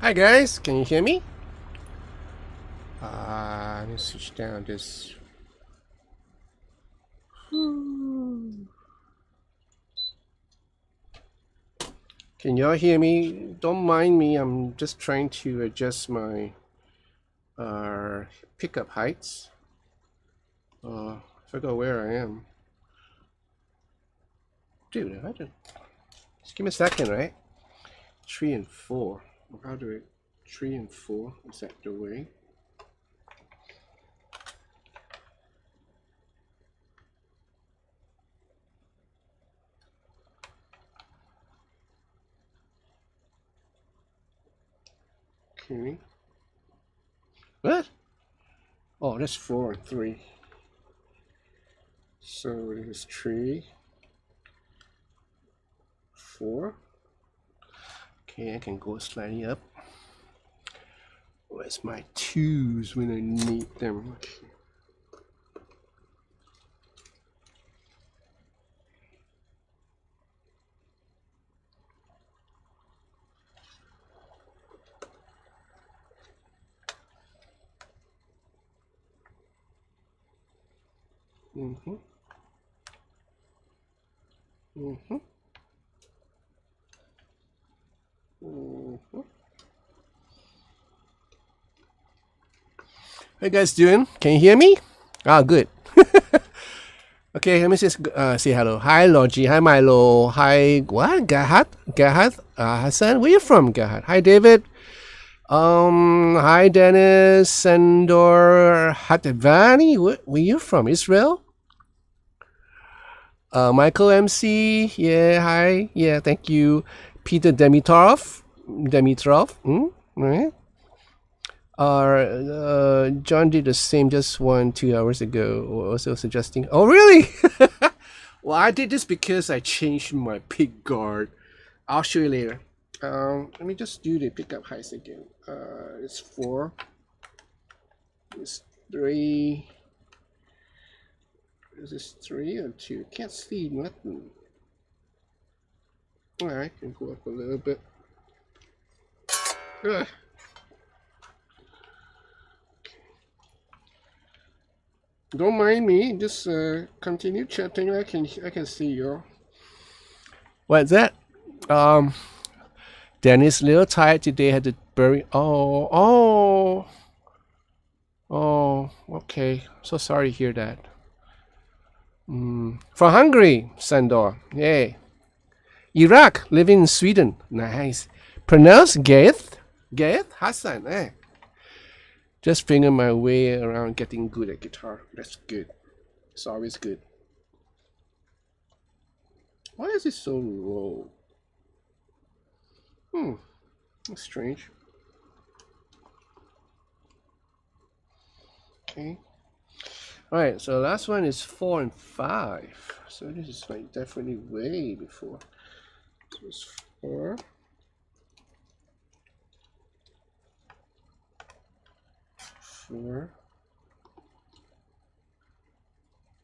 Hi guys, can you hear me? Let me switch down this. Can y'all hear me? Don't mind me, I'm just trying to adjust my pickup heights. I forgot where I am. Dude, just give me a second, right? 3 and 4. How do I 3 and 4? Is that the way? Okay. What? Oh, that's 4 and 3. So it is 3, 4. Okay, I can go slightly up. Where's my 2s when I need them? Okay. Mm-hmm. Mm-hmm. Mm-hmm. How you guys doing? Can you hear me? Good. Okay, let me just say hello. Hi, Logi. Hi, Milo. Hi, what? Gerhard? Gerhard? Hassan? Where you from, Gerhard? Hi, David. Hi, Dennis. Sandor. Hatvani. Where you from? Israel? Michael MC. Yeah, hi. Yeah, thank you. Peter Dimitrov. Right. John did the same just 2 hours ago, also suggesting. Oh, really? Well, I did this because I changed my pick guard. I'll show you later. Let me just do the pickup heights again. It's 4. It's 3. Is this 3 or 2? Can't see nothing. Alright, can go up a little bit. Ugh. Don't mind me. Just continue chatting. I can see you. What's that? Danny's a little tired today. Had to bury. Oh. Okay. So sorry to hear that. From Hungary, Sandor. Yay. Iraq, living in Sweden. Nice. Pronounce Gaeth? Gaeth Hassan. Just finger my way around getting good at guitar. That's good. It's always good. Why is it so low? That's strange. Okay. Alright, so last one is 4 and 5. So this is like definitely way before. So it's 4. 4.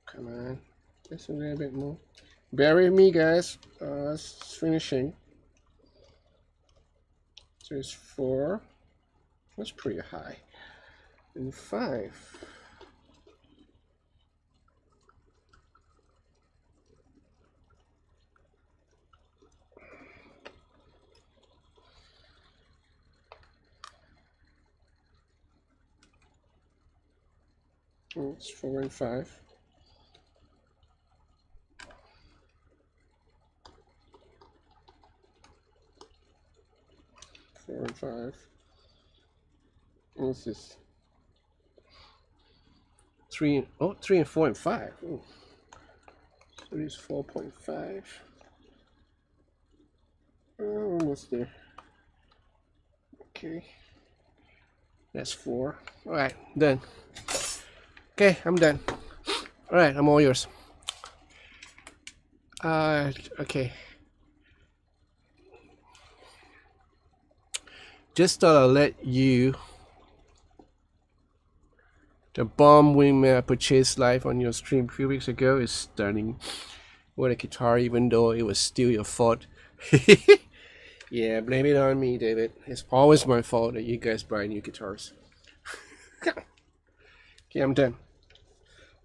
Come on. Just a little bit more. Bear with me, guys. It's finishing. So it's 4. That's pretty high. And 5. It's 4 and 5. Four and 5. What's this? 3 and 4 and 5. Ooh. So it's 4.5. Almost there. Okay. That's 4. Alright, done. Okay, I'm done. Alright, I'm all yours. Okay. Just thought I'll let you. The bomb wingman I purchased live on your stream a few weeks ago is stunning. What a guitar, even though it was still your fault. Yeah, blame it on me, David. It's always my fault that you guys buy new guitars. Okay, I'm done.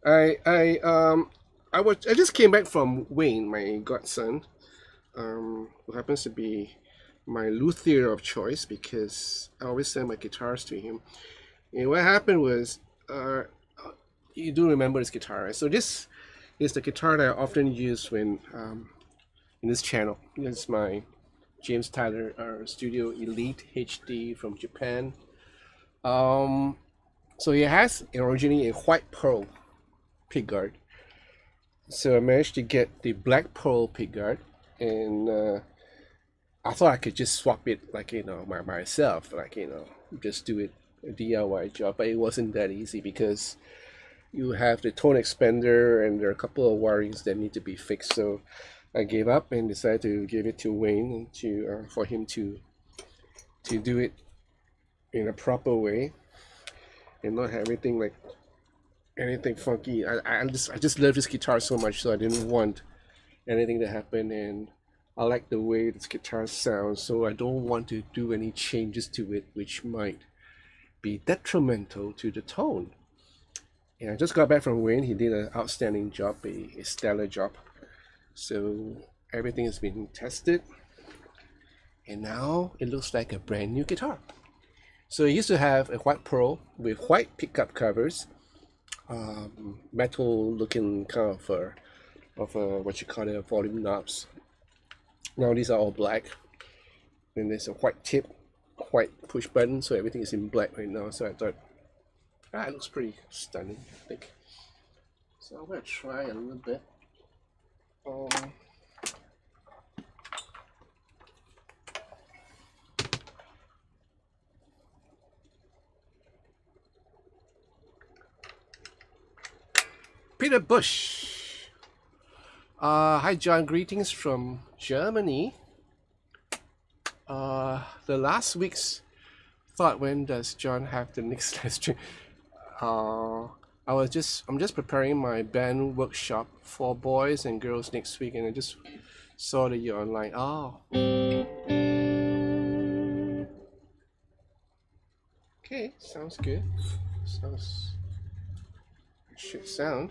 I I I just came back from Wayne, my godson, who happens to be my luthier of choice because I always send my guitars to him. And what happened was, uh, you do remember this guitar, right? So this is the guitar that I often use when in this channel. This is my James Tyler Studio Elite HD from Japan. Um, so it has originally a white pearl pickguard. So I managed to get the black pearl pickguard, and I thought I could just swap it like myself, like just do it a DIY job, but it wasn't that easy because you have the tone expander and there are a couple of wirings that need to be fixed. So I gave up and decided to give it to Wayne and to for him to do it in a proper way and not have everything like anything funky. I just love this guitar so much, so I didn't want anything to happen, and I like the way this guitar sounds, so I don't want to do any changes to it which might be detrimental to the tone. And I just got back from Wayne. He did an outstanding job, a stellar job. So everything has been tested, and now it looks like a brand new guitar. So it used to have a white pearl with white pickup covers, metal looking kind of what you call it, volume knobs. Now these are all black, and there's a white tip, white push button, so everything is in black right now. So I thought, it looks pretty stunning, I think. So I'm gonna try a little bit. Peter Bush. Hi John, greetings from Germany. The last week's thought, when does John have the next live stream? I'm just preparing my band workshop for boys and girls next week, and I just saw that you're online. Oh, okay, sounds good. Should sound.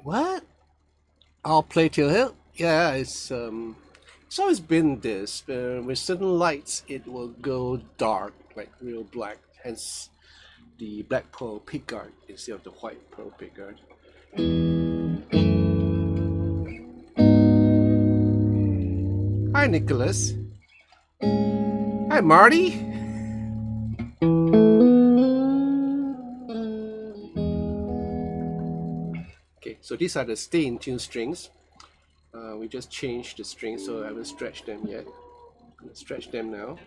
What? I'll play till hell. Yeah, it's always been this. With certain lights, it will go dark, like real black. Hence, the black pearl pickguard instead of the white pearl pickguard. Hi, Nicholas. Hi, Marty. Okay, so these are the stay in tune strings. We just changed the strings, so I haven't stretched them yet. I'm gonna stretch them now.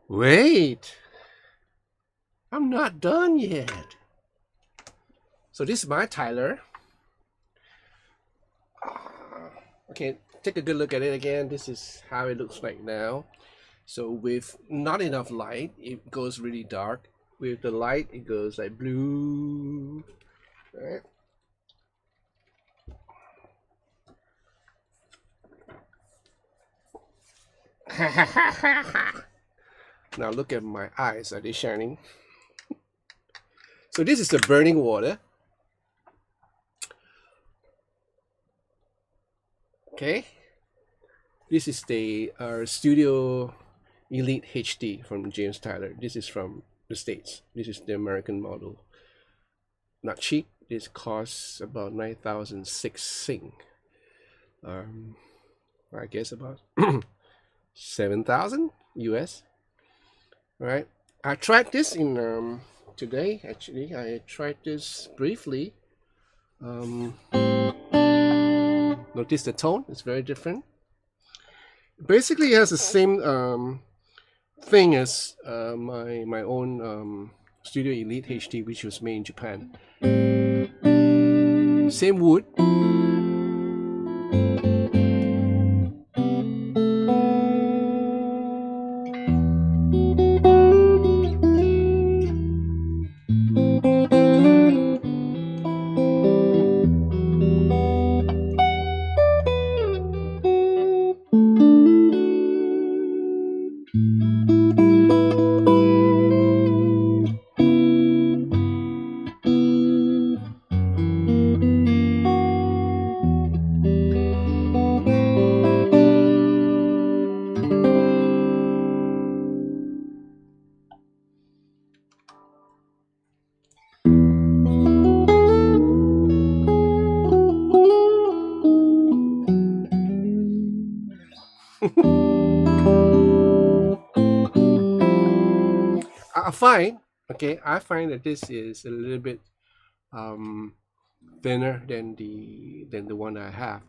Wait, I'm not done yet. So this is my Tyler. Okay, take a good look at it again. This is how it looks like now. So with not enough light, it goes really dark. With the light, it goes like blue. Right? Now look at my eyes. Are they shining? So this is the burning water. Okay. This is the Studio Elite HD from James Tyler. This is from the States. This is the American model. Not cheap. This costs about 9,006 Sing. I guess about 7,000 US. Right. I tried this in today. Actually, I tried this briefly. Notice the tone; it's very different. Basically, it has the same thing as my own Studio Elite HD, which was made in Japan. Same wood. I find, okay, I find that this is a little bit um, thinner than the one I have.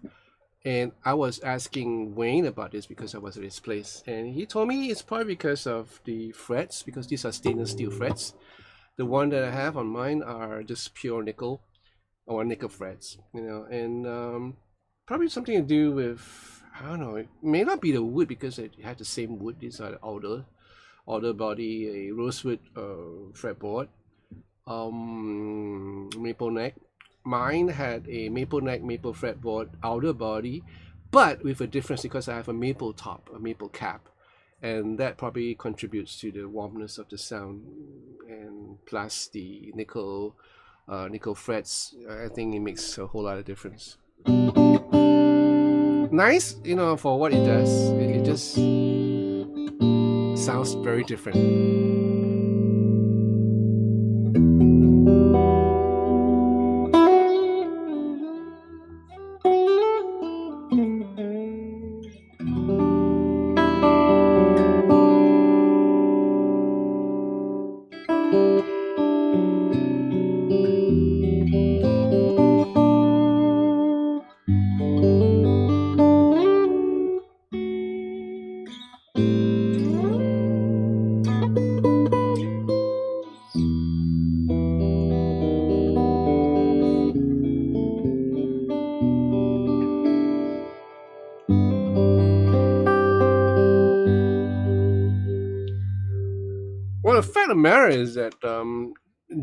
And I was asking Wayne about this because I was at his place, and he told me it's probably because of the frets, because these are stainless steel frets. The one that I have on mine are just pure nickel or nickel frets, and probably something to do with, I don't know. It may not be the wood because it had the same wood. These are the outer body, a rosewood fretboard, maple neck. Mine had a maple neck, maple fretboard, outer body, but with a difference because I have a maple top, a maple cap, and that probably contributes to the warmness of the sound. And plus the nickel frets, I think it makes a whole lot of difference. Nice, for what it does. It just sounds very different. Well, the fact of the matter is that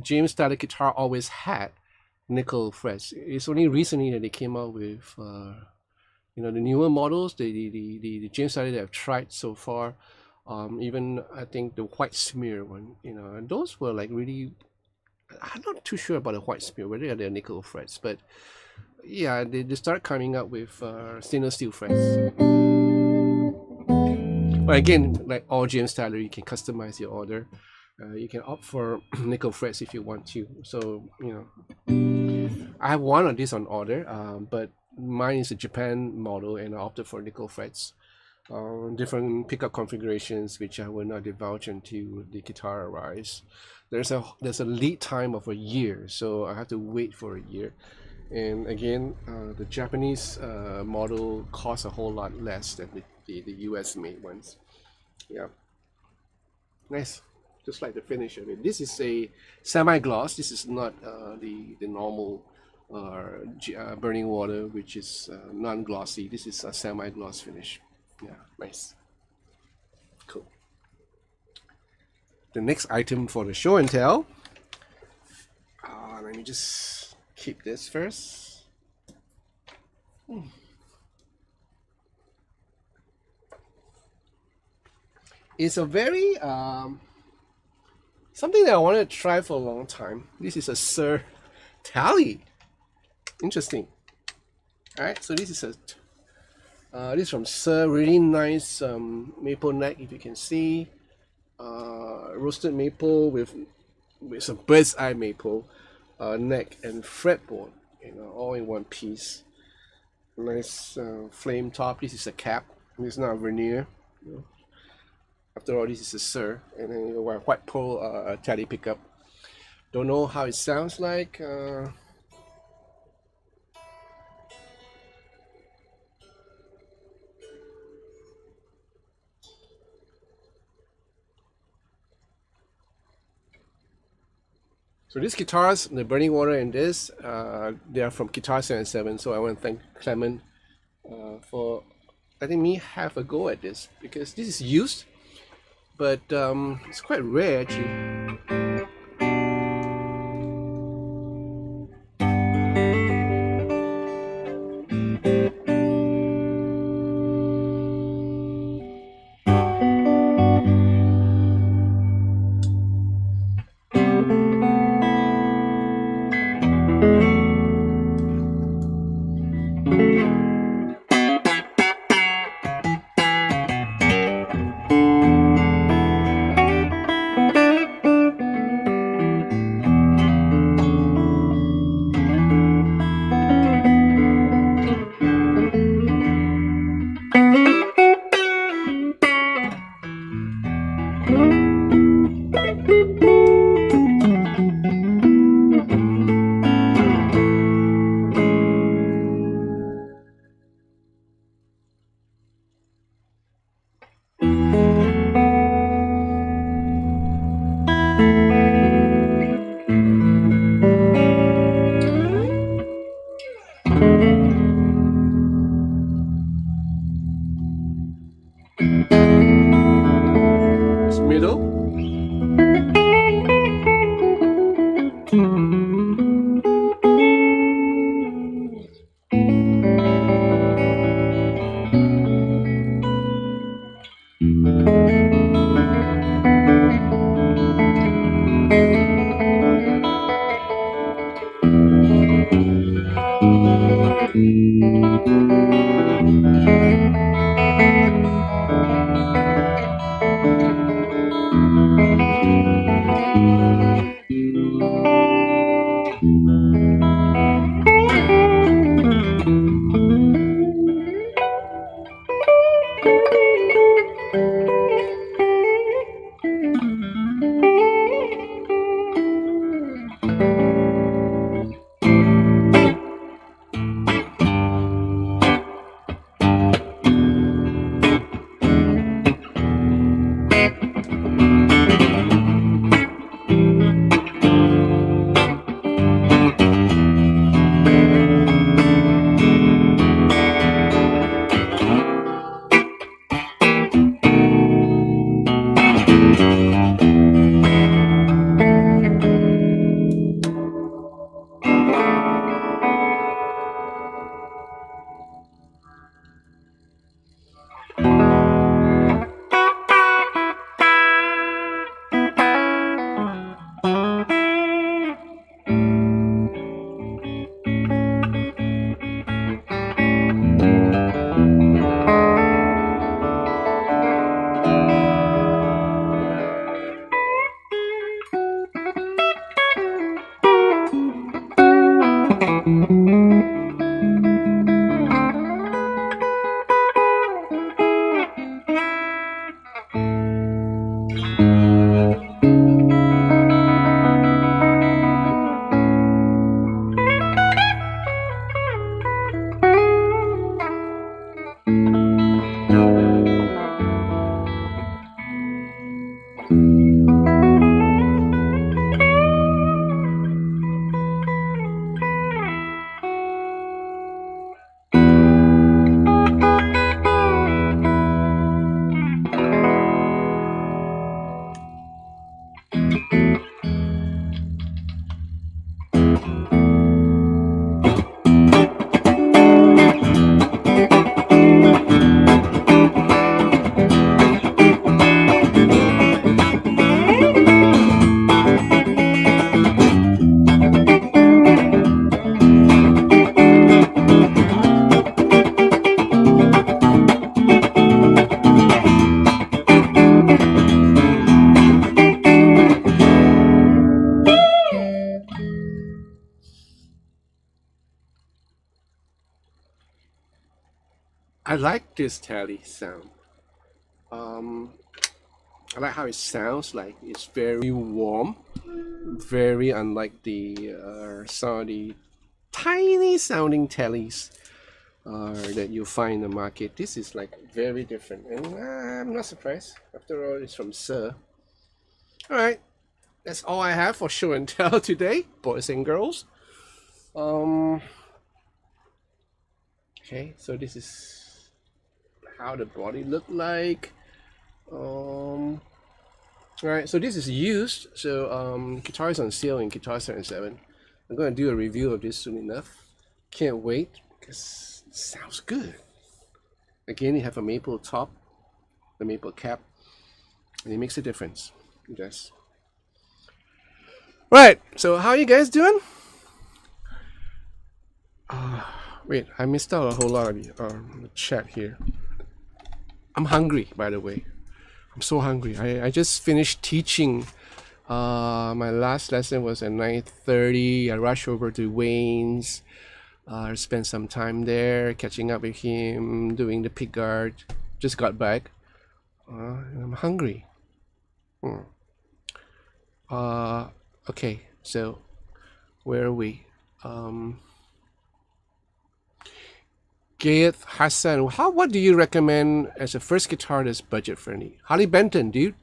James Tyler guitar always had nickel frets. It's only recently that they came out with the newer models, the James Tyler that I've tried so far. Even I think the white smear one, and those were like really. I'm not too sure about the white smear, whether they're nickel frets, but yeah, they start coming up with stainless steel frets. But again, like all James Tyler, you can customize your order. You can opt for nickel frets if you want to. So I have one of these on order, but mine is a Japan model, and I opted for nickel frets. Different pickup configurations, which I will not divulge until the guitar arrives. There's a lead time of a year, so I have to wait for a year. And again, the Japanese model costs a whole lot less than the US made ones. Yeah, nice. Just like the finish of it. This is a semi-gloss. This is not the normal burning water, which is non-glossy. This is a semi-gloss finish. Yeah, nice. Cool. The next item for the show and tell. Let me just keep this first. It's a very something that I wanted to try for a long time. This is a Suhr Tele. Interesting. All right, so this is this is from Suhr. Really nice maple neck, if you can see. Roasted maple with some bird's eye maple neck and fretboard, all in one piece. Nice flame top. This is a cap. It's not a veneer. After all, this is a Suhr, and then white pearl Tele pickup. Don't know how it sounds like. So these guitars, the Burning Water and this, they are from Guitar 77. So I want to thank Clement for letting me have a go at this, because this is used, but it's quite rare actually. I like this tally sound. Um, I like how it sounds like it's very warm, very unlike the some of the tiny sounding tallies that you find in the market. This is like very different, and I'm not surprised. After all, it's from Suhr. All right, that's all I have for show and tell today, boys and girls. Um, okay, so this is how the body look like. All right, so this is used. So guitar is on sale in Guitar 77. I'm gonna do a review of this soon enough. Can't wait because it sounds good. Again, you have a maple top, the maple cap, and it makes a difference. Yes. Right. So how are you guys doing? Wait, I missed out a whole lot of the chat here. I'm hungry, by the way. I'm so hungry. I just finished teaching. My last lesson was at 9:30. I rushed over to Wayne's. I spent some time there catching up with him, doing the pick guard. Just got back. I'm hungry. Okay, so where are we? Gayeth Hassan, what do you recommend as a first guitar that's budget friendly? Harley Benton, dude.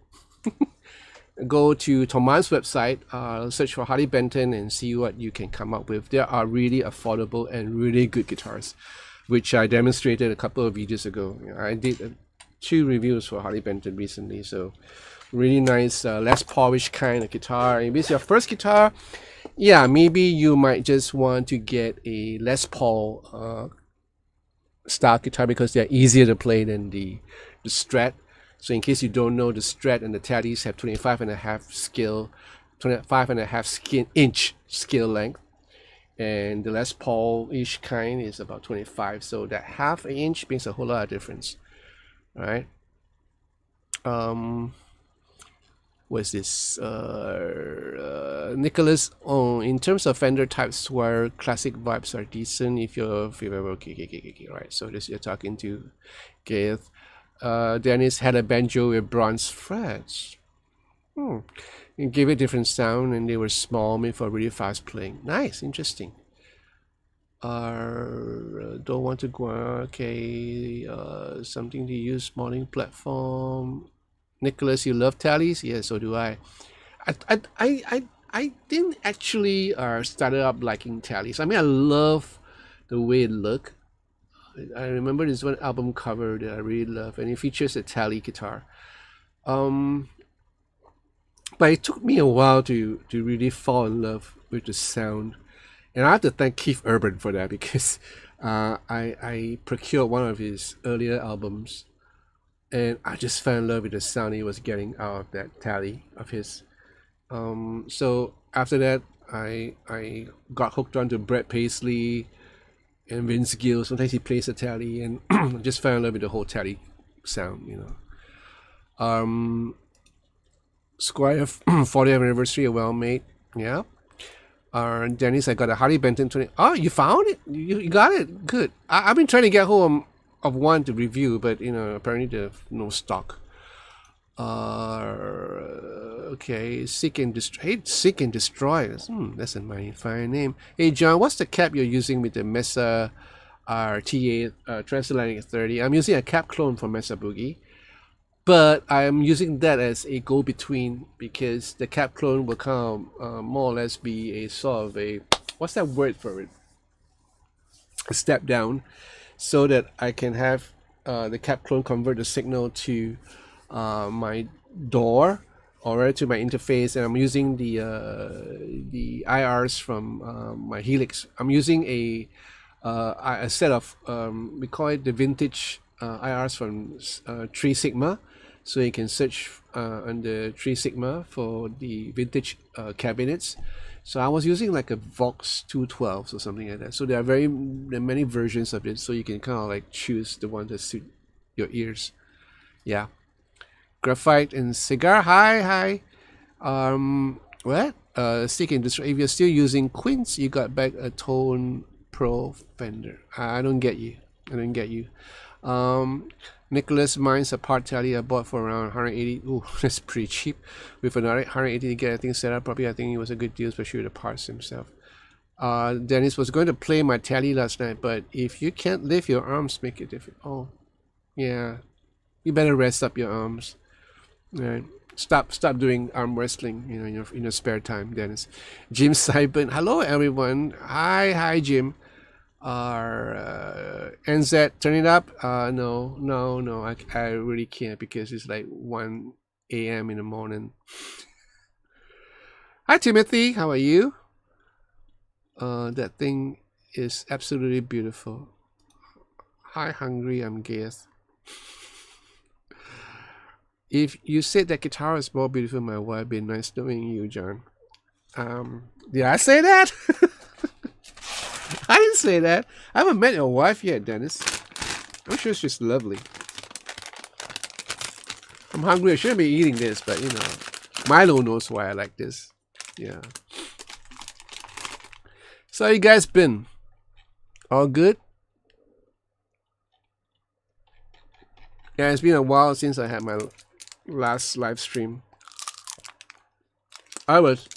Go to Thomas' website, search for Harley Benton and see what you can come up with. There are really affordable and really good guitars, which I demonstrated a couple of videos ago. I did 2 reviews for Harley Benton recently, so really nice, less polished kind of guitar. If it's your first guitar, yeah, maybe you might just want to get a Les Paul style guitar because they're easier to play than the Strat. So in case you don't know, the Strat and the Tallys have 25.5 inch scale length, and the Les Paul-ish kind is about 25. So that half an inch makes a whole lot of difference. All right. What's this? Nicholas. Oh, in terms of Fender Type Swire, classic vibes are decent if you're okay. Right. So this you're talking to Gareth. Dennis had a banjo with bronze frets. It gave it a different sound, and they were small, made for really fast playing. Nice, interesting. Don't want to go. Okay. Something to use modding platform. Nicholas, you love tallies? Yeah, so do I. I didn't actually started up liking tallies. I mean, I love the way it look. I remember this one album cover that I really love, and it features a tally guitar. But it took me a while to really fall in love with the sound, and I have to thank Keith Urban for that because I procured one of his earlier albums, and I just fell in love with the sound he was getting out of that tally of his. So after that, I got hooked onto Brett Paisley and Vince Gill. Sometimes he plays a tally, and just fell in love with the whole tally sound, you know. Squire 40th anniversary, a well made, yeah. Dennis, I got a Harley Benton 20. Oh, you found it? You got it? Good. I've been trying to get hold of one to review, but you know, apparently there's no stock. Okay, Seek and Destroy. Hey, Seek and Destroy. That's a mighty fine name. Hey, John, what's the cap you're using with the Mesa RTA Transatlantic 30? I'm using a cap clone from Mesa Boogie. but I'm using that as a go-between because the cap clone will kind of more or less be a sort of a, what's that word for it? A step down, so that I can have the cap clone convert the signal to my door or to my interface, and I'm using the IRs from my Helix. I'm using a set of we call it the vintage IRs from 3 Sigma, so you can search under 3 Sigma for the vintage cabinets. So I was using like a Vox 212 or something like that. So there are many versions of it, so you can kind of like choose the one that suit your ears. Yeah. Graphite and cigar. Hi. What? Stick industry. If you're still using Quince, you got back a Tone Pro Fender. I don't get you. Nicholas, mine's a part tally I bought for around 180. Ooh, that's pretty cheap. With another 180 to get everything set up, probably I think it was a good deal, especially with the parts himself. Dennis was going to play my tally last night, but if you can't lift your arms, make it different. Oh, yeah. You better rest up your arms. Right. Stop doing arm wrestling, in your spare time, Dennis. Jim Seiben, hello everyone. Hi Jim. NZ, turn it up. No, I really can't because it's like 1 a.m. in the morning. Hi Timothy, how are you? That thing is absolutely beautiful. Hi Hungry, I'm Gaeth. If you said that guitar is more beautiful than my wife, it'd be nice knowing you, John. Did I say that? I didn't say that. I haven't met your wife yet, Dennis. I'm sure she's lovely. I'm hungry. I shouldn't be eating this, but Milo knows why I like this. Yeah. So how you guys been? All good? Yeah, it's been a while since I had my last live stream. I was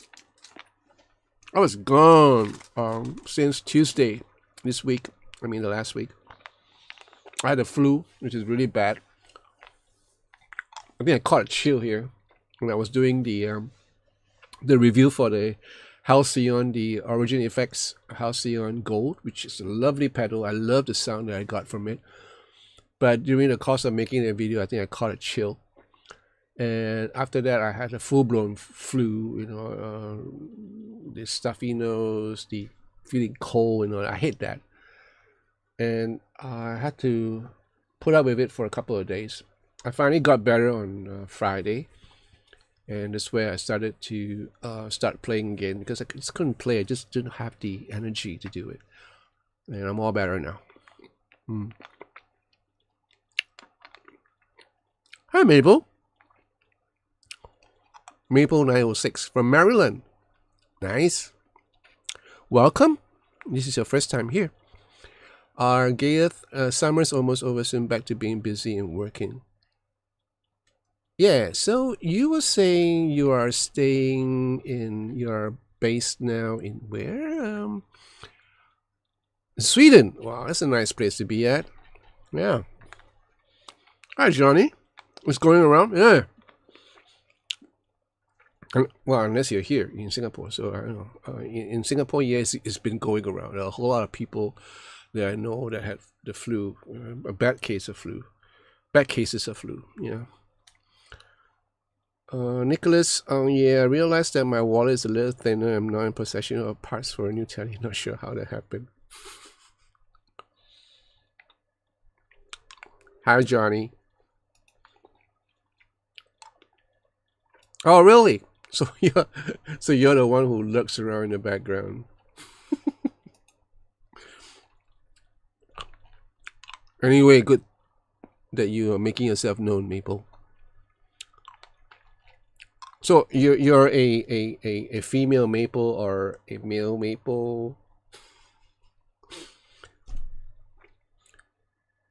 gone since Tuesday this week. I mean the last week. I had the flu, which is really bad. I think I caught a chill here when I was doing the review for the Halcyon, the Origin Effects Halcyon Gold, which is a lovely pedal. I love the sound that I got from it. But during the course of making the video, I think I caught a chill. And after that, I had a full-blown flu, the stuffy nose, the feeling cold, I hate that. And I had to put up with it for a couple of days. I finally got better on Friday. And that's where I started to start playing again because I just couldn't play. I just didn't have the energy to do it. And I'm all better now. Hi, Mabel. Maple 906 from Maryland. Nice. Welcome. This is your first time here. Gaeth, summer's almost over, soon back to being busy and working. Yeah, so you were saying you are staying in your base now in where? Sweden. Wow, that's a nice place to be at. Yeah. Hi, Johnny. What's going around? Yeah. Well, unless you're here in Singapore. So, I don't know. In Singapore, yes, it's been going around. There are a whole lot of people that I know that had the flu, a bad case of flu. Bad cases of flu, yeah. Nicholas, yeah, I realized that my wallet is a little thinner. I'm now in possession of parts for a new telly. Not sure how that happened. Hi, Johnny. Oh, really? So you're the one who lurks around in the background. Anyway, good that you are making yourself known, Maple. So you're a female Maple or a male Maple?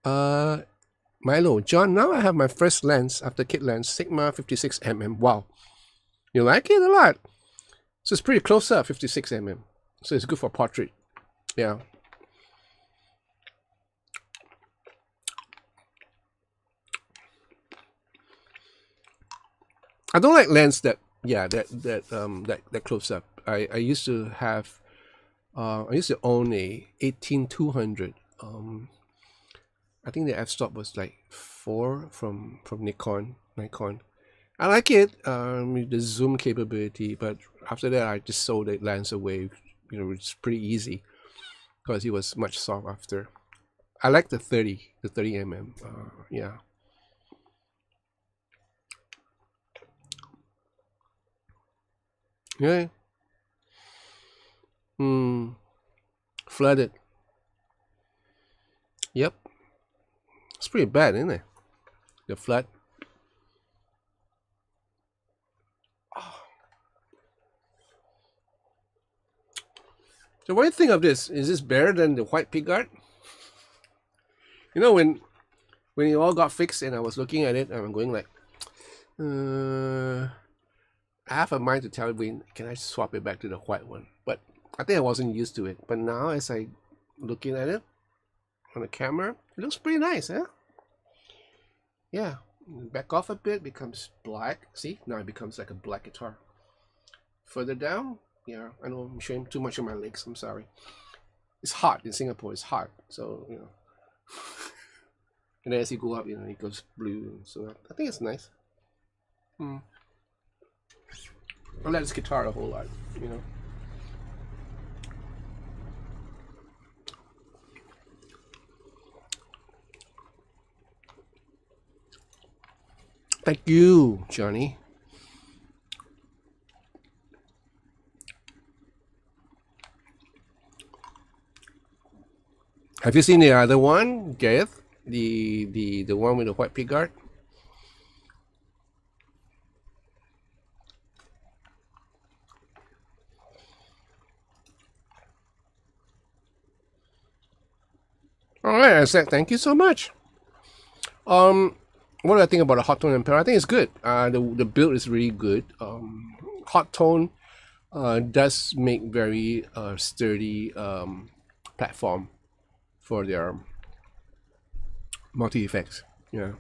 Milo, John, now I have my first lens after kit lens, Sigma 56mm. Wow. You like it a lot. So it's pretty close up, 56mm. So it's good for portrait. Yeah. I don't like lens that that close up. I used to have I used to own a 18200. I think the f-stop was like 4 from Nikon. I like it, with the zoom capability, but after that I just sold the lens away. It's pretty easy because it was much soft after. I like the 30 mm. Yeah. Yeah. Hmm. Flooded. Yep. It's pretty bad, isn't it? The flood. So what do you think of this? Is this better than the white pickguard? When it all got fixed and I was looking at it, I'm going like, I have a mind to tell Wayne, can I swap it back to the white one? But I think I wasn't used to it. But now as I looking at it on the camera, it looks pretty nice, huh? Yeah. Back off a bit, becomes black. See, now it becomes like a black guitar. Further down, yeah, I know I'm showing too much of my legs. I'm sorry. It's hot in Singapore. It's hot, so And then as you go up, it goes blue. So I think it's nice. I like this guitar a whole lot. Thank you, Johnny. Have you seen the other one, Gareth? The one with the white pickguard? All right, I said thank you so much. What do I think about the hot tone Emperor? I think it's good. The build is really good. Hot tone does make very sturdy platform for their multi effects. Yeah.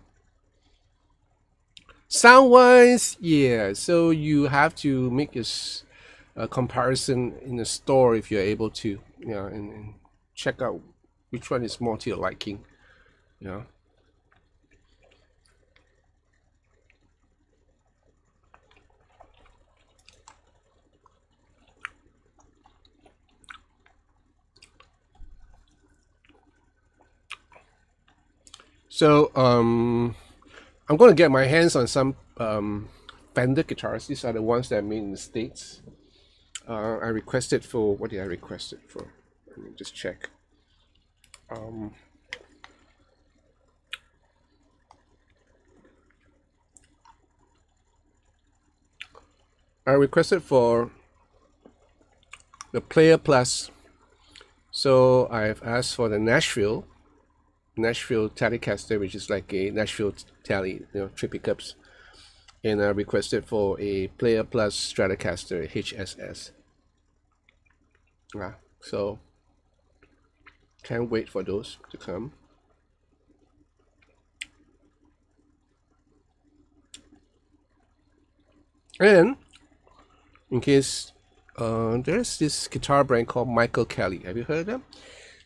Sound wise, yeah. So you have to make a comparison in the store if you're able to, and check out which one is more to your liking. Yeah. So I'm going to get my hands on some Fender guitars. These are the ones that are made in the States. I requested for, what did I request it for? Let me just check. I requested for the Player Plus. So I've asked for the Nashville Telecaster, which is like a Nashville Tele, 3 pickups. And I requested for a Player Plus Stratocaster HSS. So can't wait for those to come. And in case there's this guitar brand called Michael Kelly. Have you heard of them?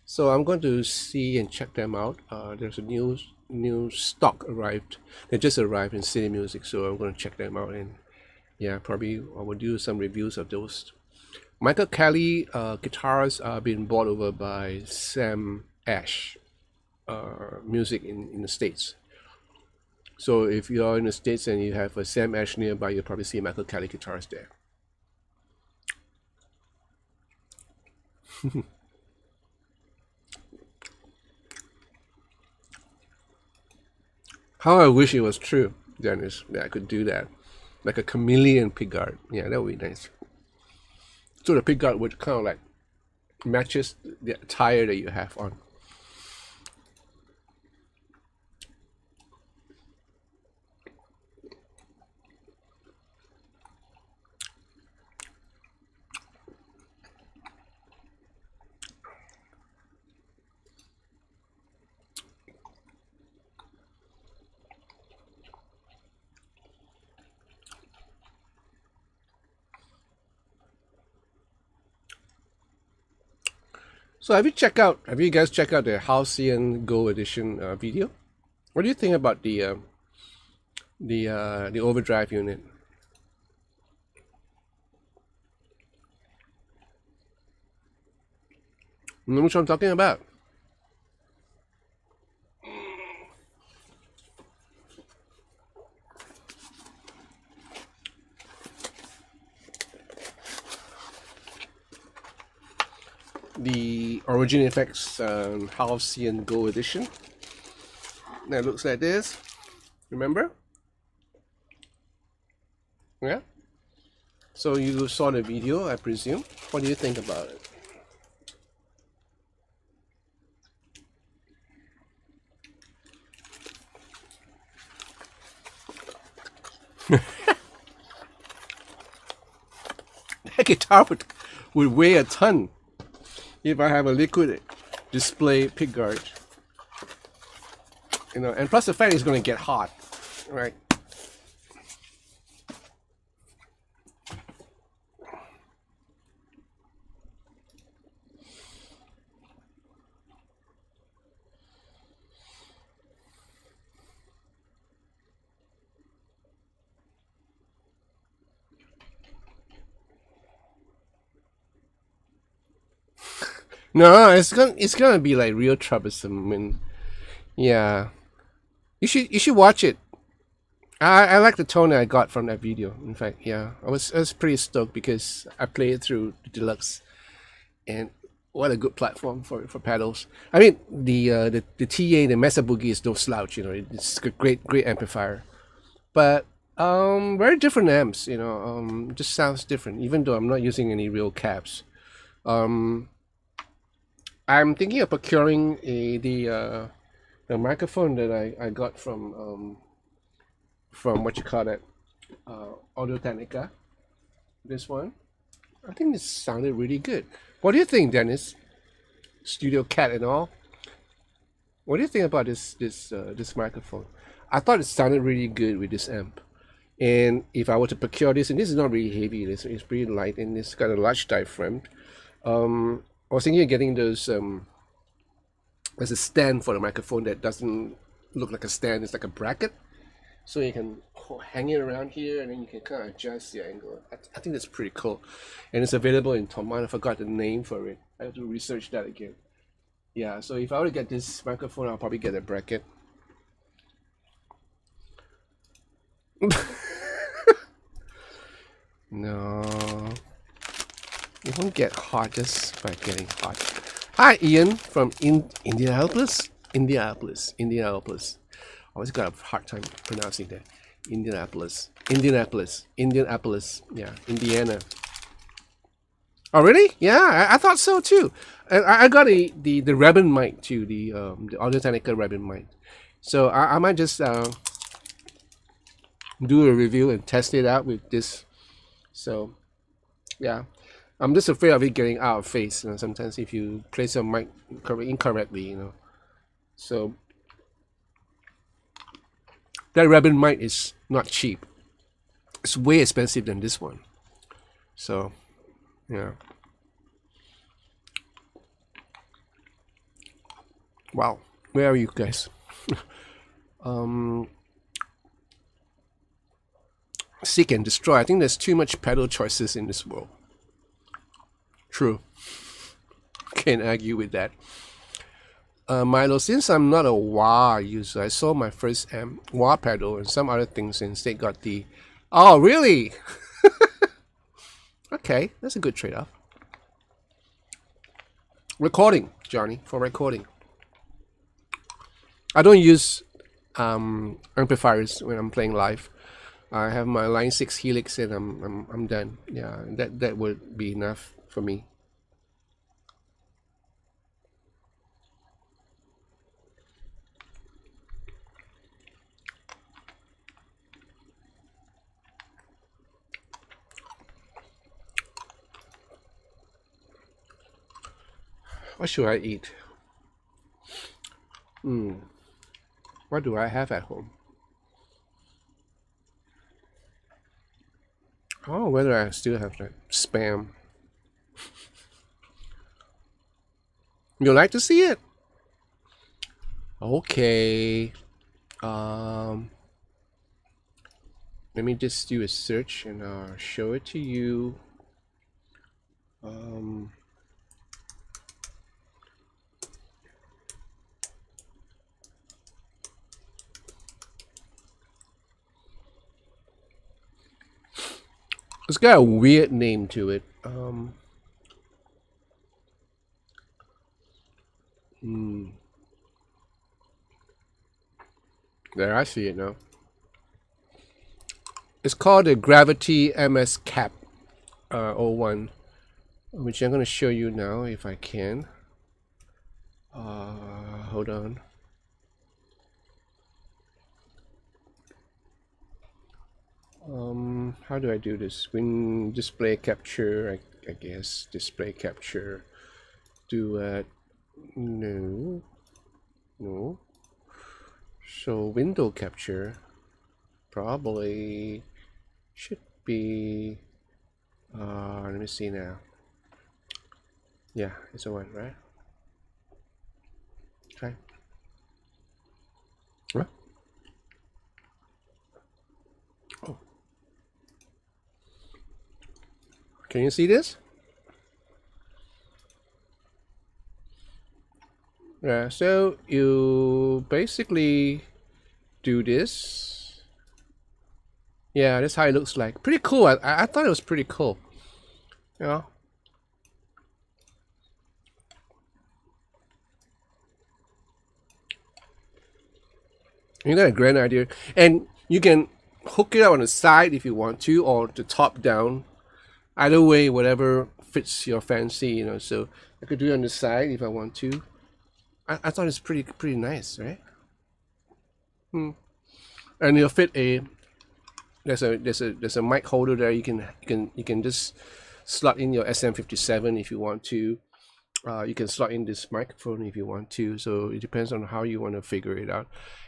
So I'm going to see and check them out. There's a new stock arrived. They just arrived in City Music, so I'm going to check them out, and yeah, probably I will do some reviews of those. Michael Kelly guitars are being bought over by Sam Ash Music in the States. So if you are in the States and you have a Sam Ash nearby, you'll probably see Michael Kelly guitars there. How I wish it was true, Dennis, that I could do that. Like a chameleon pickguard. Yeah, that would be nice. So the pickguard would kind of like matches the attire that you have on. So have you guys checked out the Halcyon Go Edition video? What do you think about the overdrive unit? You know what I'm talking about? The Origin Effects Halcyon Go Edition. That looks like this. Remember? Yeah. So you saw the video, I presume. What do you think about it? That guitar would weigh a ton if I have a liquid display pickguard. You know, and plus the fact it's going to get hot, right? No, it's gonna be like real troublesome. And yeah, you should watch it. I like the tone I got from that video. In fact, yeah, I was pretty stoked because I played it through the deluxe, and what a good platform for pedals. I mean, the TA, the Mesa Boogie is no slouch. You know, it's a great amplifier, but very different amps. You know, just sounds different. Even though I'm not using any real cabs. I'm thinking of procuring the microphone that I got from what you call it, Audio Technica. This one, I think this sounded really good. What do you think, Dennis? Studio Cat and all. What do you think about this microphone? I thought it sounded really good with this amp. And if I were to procure this, and this is not really heavy, it's pretty light, and it's got a large diaphragm. I was thinking of getting those. There's a stand for the microphone that doesn't look like a stand; it's like a bracket, so you can hang it around here, and then you can kind of adjust the angle. I think that's pretty cool, and it's available in Taiwan. I forgot the name for it. I have to research that again. Yeah, so if I were to get this microphone, I'll probably get a bracket. No, it won't get hot just by getting hot. Hi, Ian from Indianapolis. Indianapolis. Always got a hard time pronouncing that. Indianapolis. Yeah, Indiana. Oh, really? Yeah, I thought so too. And I got the Rebel mic too, the Audio Technica Rebel mic. So I might just do a review and test it out with this. So yeah, I'm just afraid of it getting out of phase. You know, sometimes if you place your mic incorrectly, you know. So that Rebel mic is not cheap. It's way expensive than this one. So yeah. Wow, where are you guys? Seek and destroy. I think there's too much pedal choices in this world. True. Can't argue with that. Milo, since I'm not a wah user, I sold my first wah pedal and some other things and instead got the... Oh, really? Okay, that's a good trade-off. Recording, Johnny, for recording. I don't use amplifiers when I'm playing live. I have my Line 6 Helix and I'm done. Yeah, that would be enough for me. What should I eat? What do I have at home? Oh, whether I still have that spam. You like to see it? Okay. Um, Let me just do a search and I'll show it to you. Um, it's got a weird name to it. There, I see it now. It's called the Gravity MS Cap 01, which I'm going to show you now if I can. Hold on. How do I do this? When display capture, I guess display capture. Do no. So window capture probably should be. Let me see now. Yeah, it's the one, right? Okay. What? Oh. Can you see this? Yeah, so you basically do this. Yeah, that's how it looks like. Pretty cool. I thought it was pretty cool. You know? You got a grand idea. And you can hook it up on the side if you want to, or the top down. Either way, whatever fits your fancy, you know. So I could do it on the side if I want to. I thought it's pretty nice, right? And it'll fit a there's a mic holder there. You can just slot in your SM57 if you want to. You can slot in this microphone if you want to. So it depends on how you want to figure it out.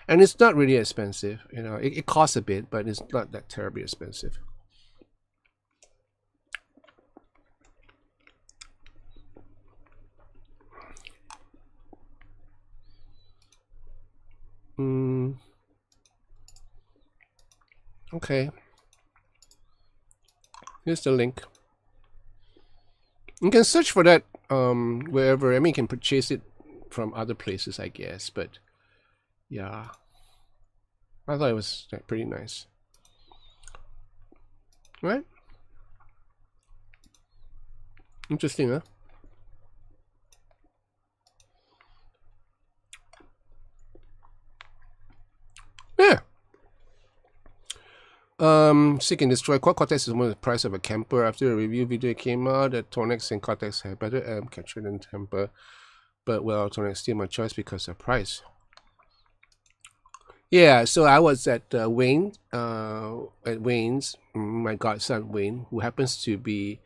And it's not really expensive, you know. It costs a bit, but it's not that terribly expensive. Okay. Here's the link. You can search for that wherever. I mean, you can purchase it from other places, I guess. But yeah, I thought it was pretty nice. Right? Interesting, huh? Yeah. Seek and Destroy. Quad Cortex is more the price of a camper. After a review video came out, that Tornex and Cortex have better amp capture than Temper. But well, Tornex still my choice because of price. Yeah, so I was at Wayne's, my godson Wayne, who happens to be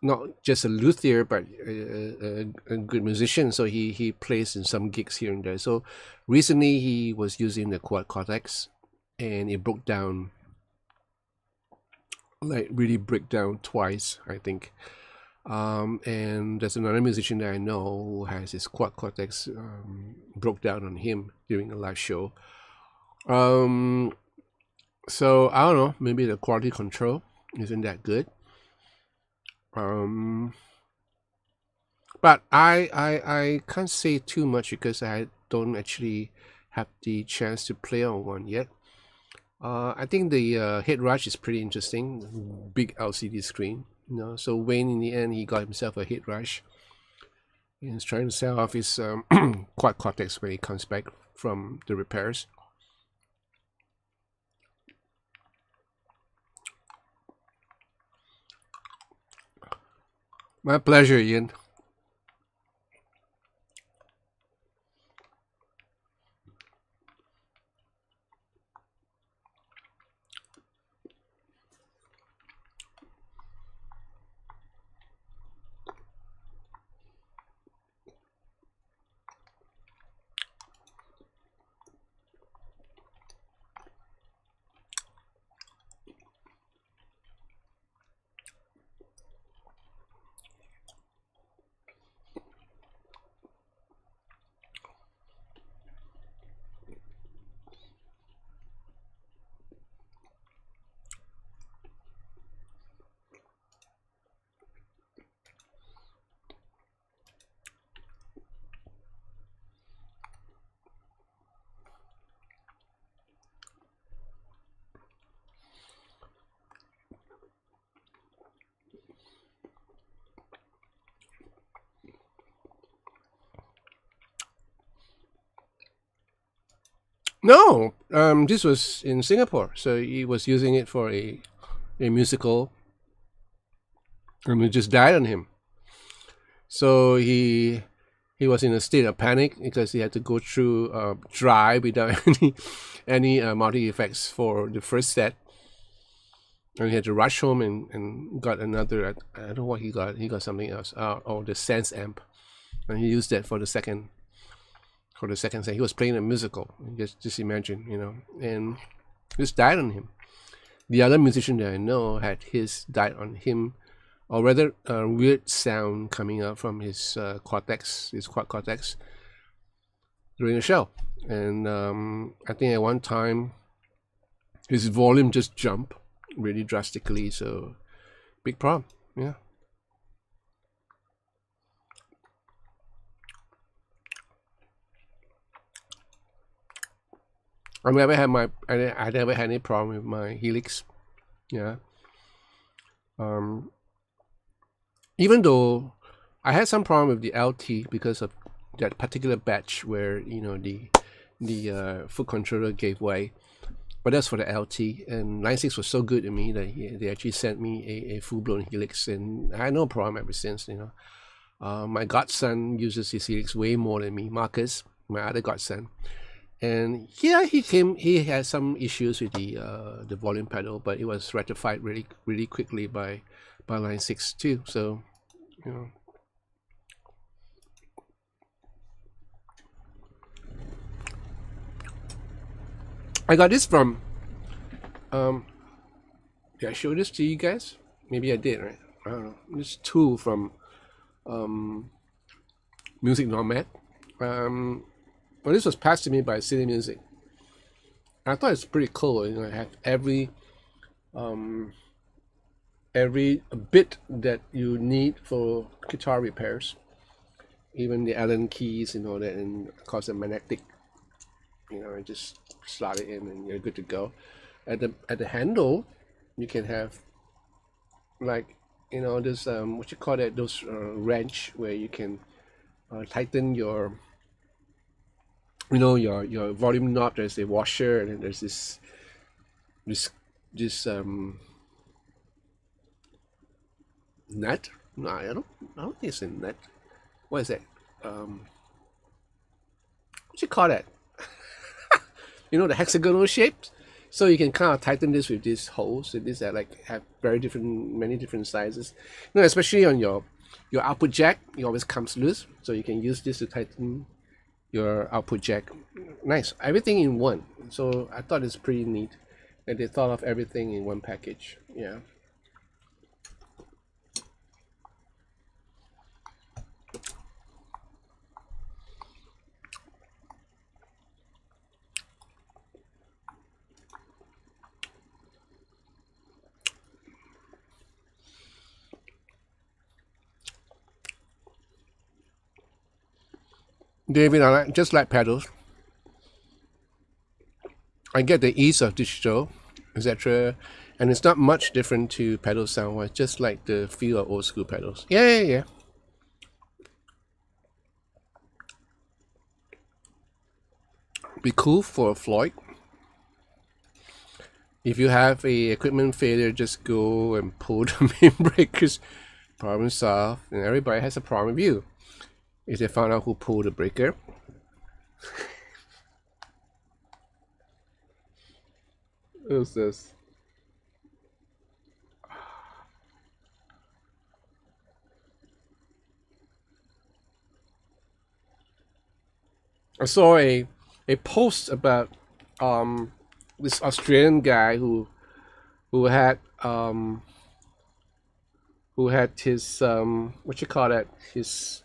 not just a luthier, but a good musician. So he plays in some gigs here and there. So recently he was using the Quad Cortex, and it broke down, like really break down twice, I think. And there's another musician that I know who has his Quad Cortex broke down on him during a live show. So I don't know, maybe the quality control isn't that good. But I can't say too much because I don't actually have the chance to play on one yet. I think the head rush is pretty interesting. Big LCD screen, you know. So Wayne, in the end, he got himself a head rush. He's trying to sell off his Quad Cortex when he comes back from the repairs. My pleasure, Ian. No, this was in Singapore, so he was using it for a musical, and it just died on him. So he was in a state of panic because he had to go through dry without any multi effects for the first set, and he had to rush home and got another. I don't know what he got. He got something else. Oh, the Sense amp, and he used that for the second. For the second set, he was playing a musical. Just imagine, and just died on him. The other musician that I know had his died on him, or rather, a weird sound coming out from his cortex, his quad cortex, during the show. And I think at one time, his volume just jumped really drastically. So, big problem. Yeah. I never had any problem with my Helix. Yeah. Even though I had some problem with the LT because of that particular batch where the foot controller gave way, but that's for the LT. And 96 was so good to me that they actually sent me a full blown Helix, and I had no problem ever since. My godson uses his Helix way more than me, Marcus, my other godson. And he had some issues with the volume pedal, but it was rectified really really quickly by line 6 too. So I got this from did I show this to you guys? Maybe I did, right? I don't know. This tool from Music Nomad. Well, this was passed to me by City Music. I thought it's pretty cool. I have every bit that you need for guitar repairs, even the Allen keys and all that, and of course the magnetic. I just slot it in and you're good to go. At the handle, you can have like this what you call that, those wrench where you can tighten your your volume knob. There's a washer, and then there's this nut. No, I don't think it's a nut. What is that? What you call that? The hexagonal shapes. So you can kind of tighten this with these holes. So these are have many different sizes. Especially on your output jack, it always comes loose. So you can use this to tighten your output jack. Nice, everything in one. So I thought it's pretty neat that they thought of everything in one package. Yeah. David, I just like pedals. I get the ease of digital, etc. And it's not much different to pedal sound wise, just like the feel of old school pedals. Yeah. Be cool for Floyd. If you have a equipment failure, just go and pull the main breakers. Problem solved. And everybody has a problem with you. If they found out who pulled the breaker. Who's this? I saw a post about this Australian guy who had his what you call that, his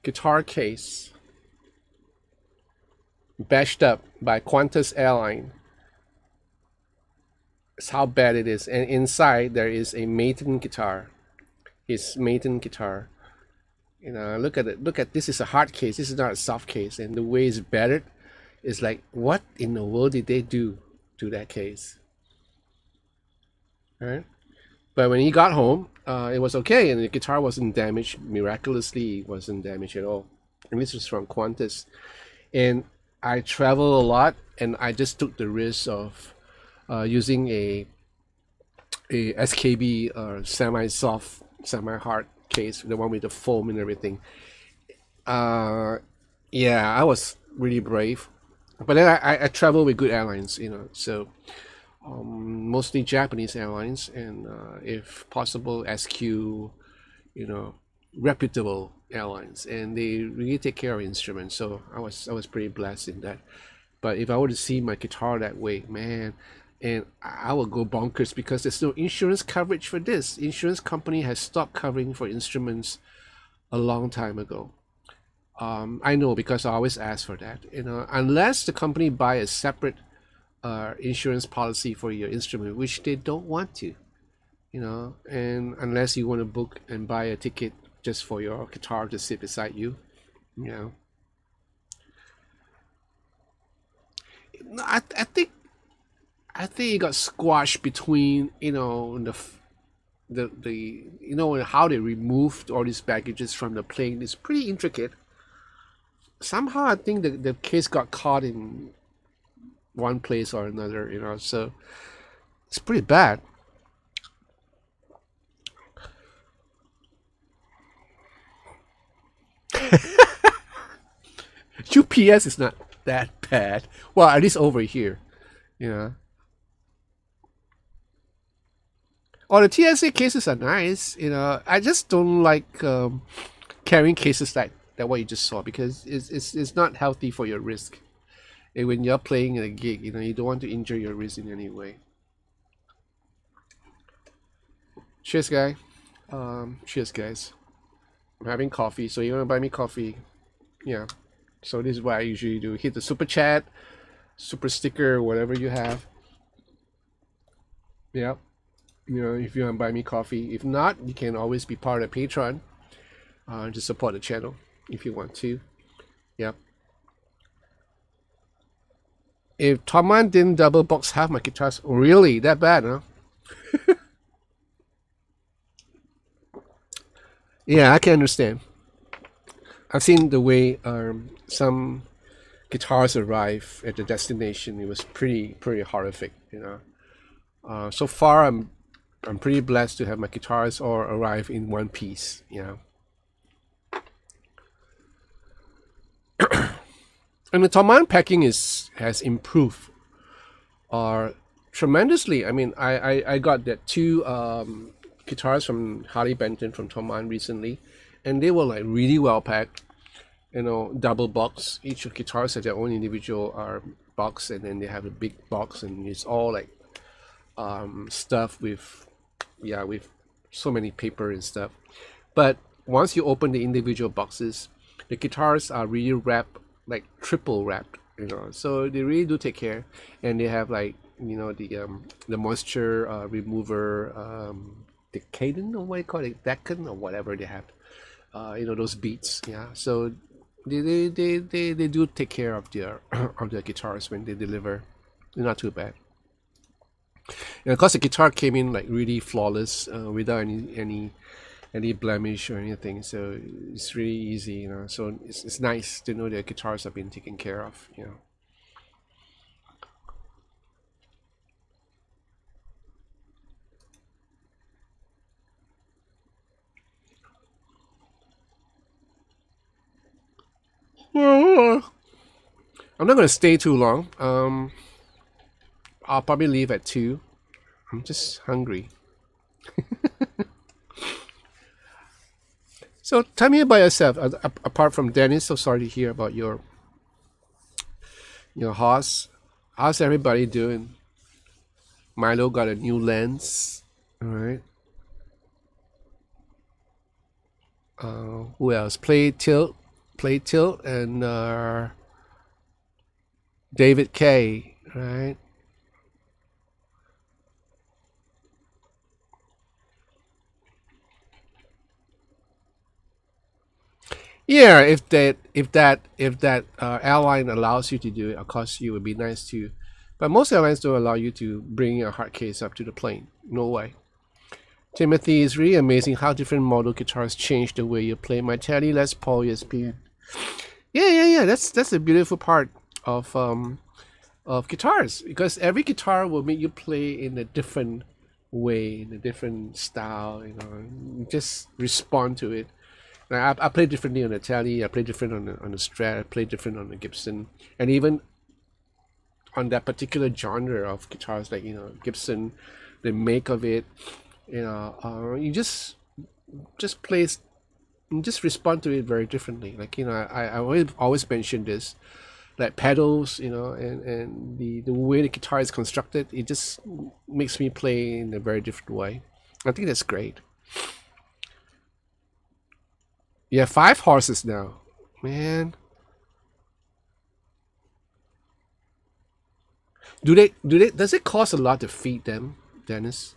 guitar case bashed up by Qantas airline. It's how bad it is, and inside there is a Maiden guitar, his Maiden guitar. Look at it. Look at this. Is a hard case. This is not a soft case, and the way it's battered is like, what in the world did they do to that case? All right. But when he got home, it was okay, and the guitar wasn't damaged. Miraculously, it wasn't damaged at all. And this was from Qantas. And I travel a lot, and I just took the risk of using a SKB semi-soft, semi-hard case, the one with the foam and everything. Uh, yeah, I was really brave, but then I travel with good airlines, so mostly Japanese airlines, and if possible, SQ, you know, reputable airlines, and they really take care of instruments. So I was pretty blessed in that. But if I were to see my guitar that way, man, and I would go bonkers because there's no insurance coverage for this. Insurance company has stopped covering for instruments a long time ago. I know because I always ask for that. Unless the company buy a separate insurance policy for your instrument, which they don't want to. And unless you want to book and buy a ticket just for your guitar to sit beside you, you know. No, I think it got squashed between the how they removed all these baggages from the plane is pretty intricate. Somehow I think the case got caught in one place or another, so it's pretty bad. UPS is not that bad. Well, at least over here, you know. Oh, the TSA cases are nice. I just don't like carrying cases like that what you just saw because it's not healthy for your wrist. And when you're playing a gig, you don't want to injure your wrist in any way. Cheers, guy. Cheers, guys. I'm having coffee, so you want to buy me coffee? Yeah. So this is what I usually do. Hit the super chat, super sticker, whatever you have. Yeah. If you want to buy me coffee. If not, you can always be part of Patreon to support the channel if you want to. Yep. If Toman didn't double box half my guitars, really that bad, huh? Yeah, I can understand. I've seen the way some guitars arrive at the destination. It was pretty horrific, So far, I'm pretty blessed to have my guitars all arrive in one piece, And the Toman packing has improved tremendously. I mean, I got that two guitars from Harley Benton from Toman recently, and they were like really well packed. Double box. Each of guitars have their own individual box, and then they have a big box, and it's all like stuff with so many paper and stuff. But once you open the individual boxes, the guitars are really wrapped, like triple wrapped, so they really do take care. And they have like the moisture remover, the cadent, or what do you call it, decan, or whatever they have, those beads. Yeah, so they do take care of their of their guitars when they deliver. They're not too bad. And of course, the guitar came in like really flawless, without any blemish or anything. So it's really easy, So it's nice to know the guitars have been taken care of, I'm not gonna stay too long. I'll probably leave at 2. I'm just hungry. So tell me about yourself. Apart from Dennis, so sorry to hear about your horse. How's everybody doing? Milo got a new lens. All right. Who else? Play Tilt, and David K. Right. Yeah, if that airline allows you to do it, of course it would be nice to. But most airlines don't allow you to bring your hard case up to the plane. No way. Timothy, is really amazing how different model guitars change the way you play. My Tele Les Paul ESPN. Yeah. That's the beautiful part of guitars, because every guitar will make you play in a different way, in a different style. You just respond to it. Like, I play differently on the Tele. I play different on the Strat. I play different on the Gibson, and even on that particular genre of guitars, like Gibson, the make of it. You just plays, you just respond to it very differently. Like I always mention this, like pedals, and the way the guitar is constructed, it just makes me play in a very different way. I think that's great. Yeah, 5 horses now, man. Does it cost a lot to feed them, Dennis?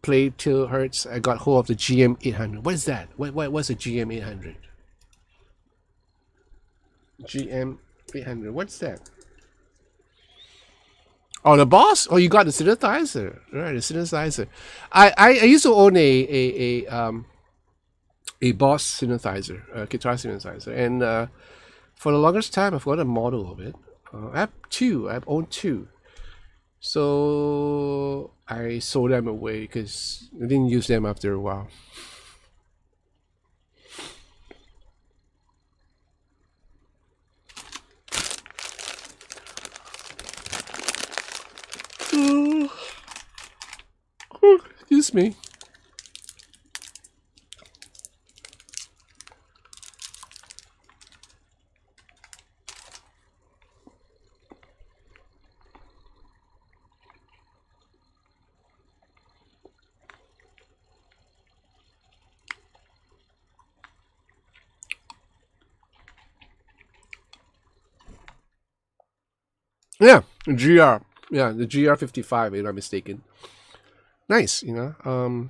Play till Hertz. I got hold of the GM 800. What is that? What's a GM 800? GM 800. What's that? Oh, the Boss. Oh, you got the synthesizer, right? The synthesizer. I used to own a Boss synthesizer, a guitar synthesizer, and for the longest time, I forgot a model of it. I have two. I've owned two. So I sold them away because I didn't use them after a while. Excuse me. Yeah, GR. Yeah, the GR55, if I'm not mistaken. Nice, But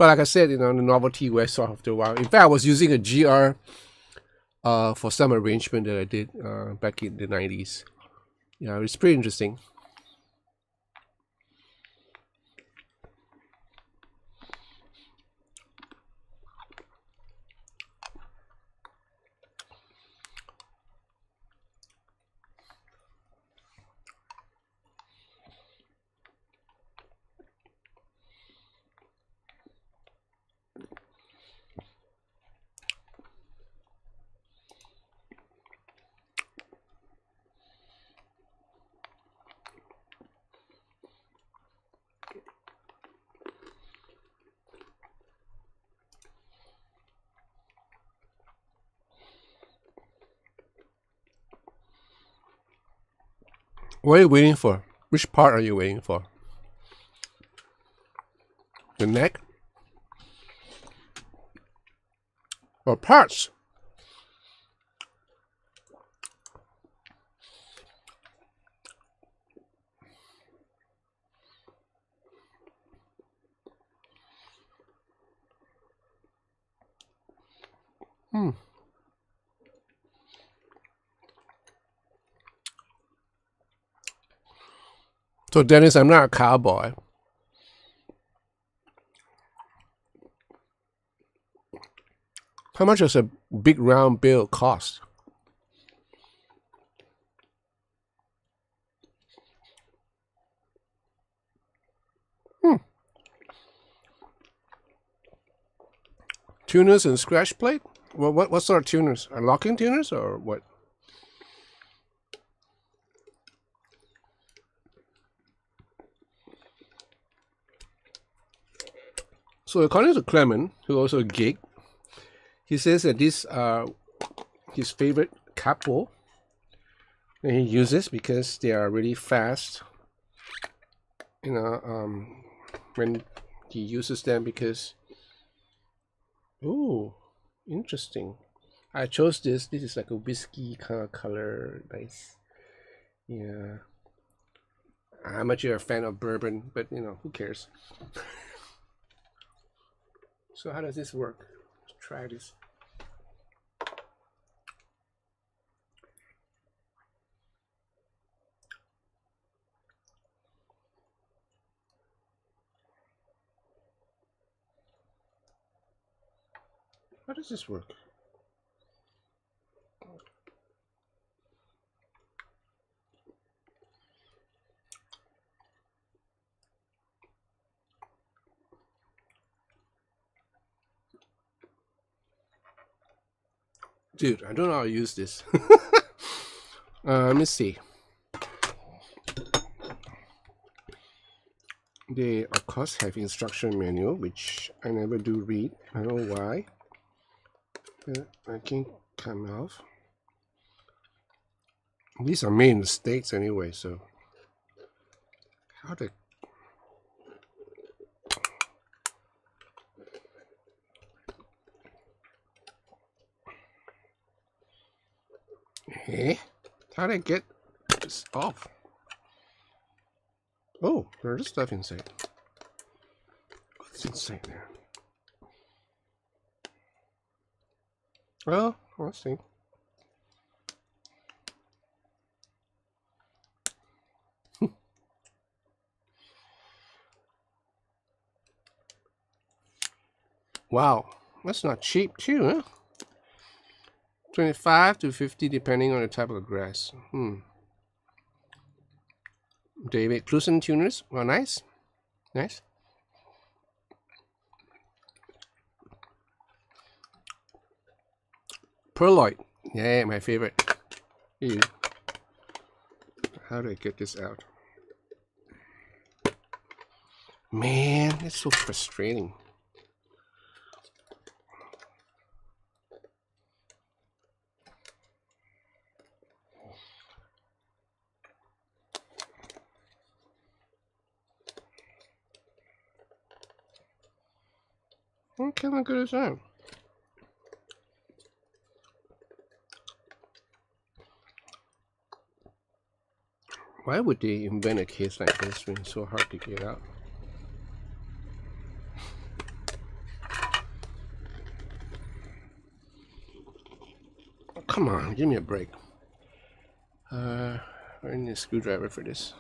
like I said, the novelty wears off after a while. In fact, I was using a GR for some arrangement that I did back in the 90s. Yeah, it's pretty interesting. What are you waiting for? Which part are you waiting for? The neck? Or parts? Hmm. So Dennis, I'm not a cowboy. How much does a big round bill cost? Hmm. Tuners and scratch plate? Well, what sort of tuners? Are locking tuners or what? So according to Clement, who also a gig, he says that these are his favorite Capo, and he uses because they are really fast. When he uses them because, oh, interesting. I chose this. This is like a whiskey kind of color, nice. Yeah. I'm not a fan of bourbon, but who cares? So how does this work? Let's try this. How does this work? Dude, I don't know how to use this. Let me see. They of course have instruction manual, which I never do read. I don't know why. I can't come off. These are made in the States anyway, so how to how do I get this off? Oh, there's stuff inside. What's inside there? Well, let's see. Wow, that's not cheap too, huh? 25 to 50 depending on the type of grass. David Clusen tuners. Well, nice. Nice. Perloid. Yeah, my favorite. Ew. How do I get this out? Man, it's so frustrating. What kind of good is that? Why would they invent a case like this when it's so hard to get out? Oh, come on, give me a break. I need a screwdriver for this.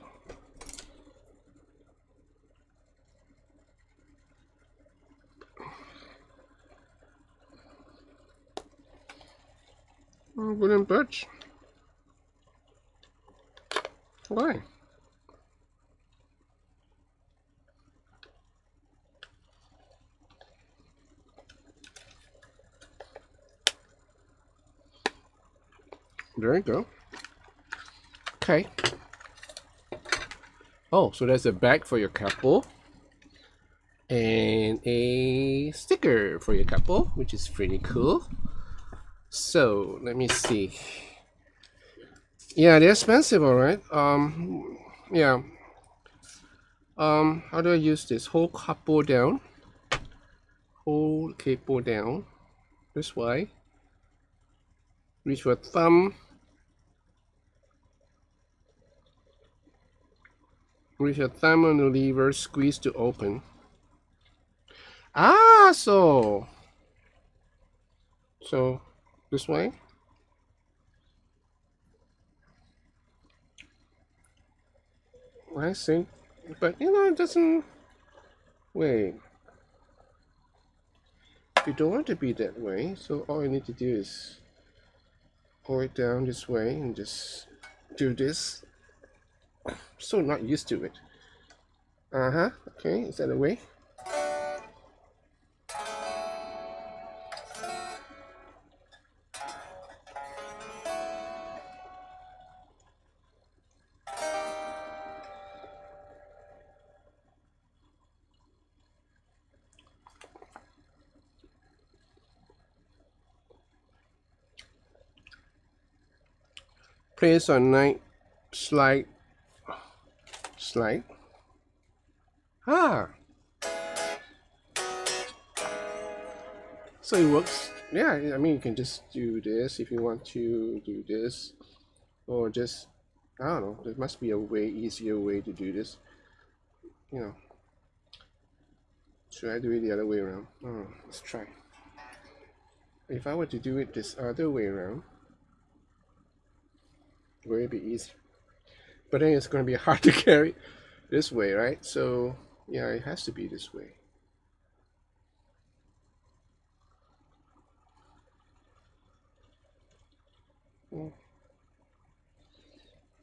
Oh, wooden birch. Why? There you go. Okay. Oh, so there's a bag for your Capo and a sticker for your Capo, which is pretty cool. So let me see. Yeah, they're expensive, all right. Yeah. How do I use this? Hold Capo down. Hold Capo down. This way. Reach your thumb. With your thumb on the lever, squeeze to open. Ah, so this way. I see, but you know it doesn't. Wait, you don't want to be that way. So all you need to do is hold it down this way and just do this. So not used to it. Okay, is that the way? Place on night slide. So it works. Yeah, I mean you can just do this if you want to do this, or just I don't know. There must be a way easier way to do this. You know. Should I do it the other way around? Oh, let's try. If I were to do it this other way around, would it be easy? But then it's going to be hard to carry this way, right? So yeah, it has to be this way.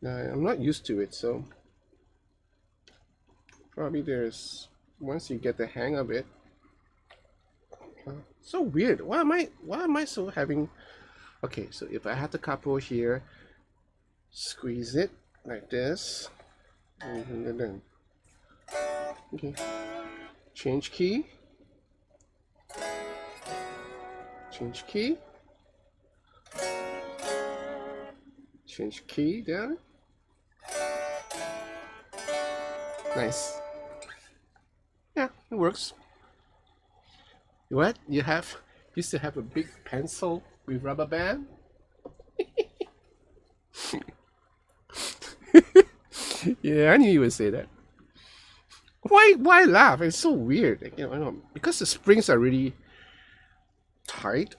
I'm not used to it, so probably there's once you get the hang of it. So weird. Why am I so having Okay, so if I have the capo here, squeeze it like this. And then, okay, change key, change key, change key down. Nice. Yeah, it works. What? You used to have a big pencil with rubber band? Yeah, I knew you would say that. Why laugh? It's so weird. Like, I know, because the springs are really tight.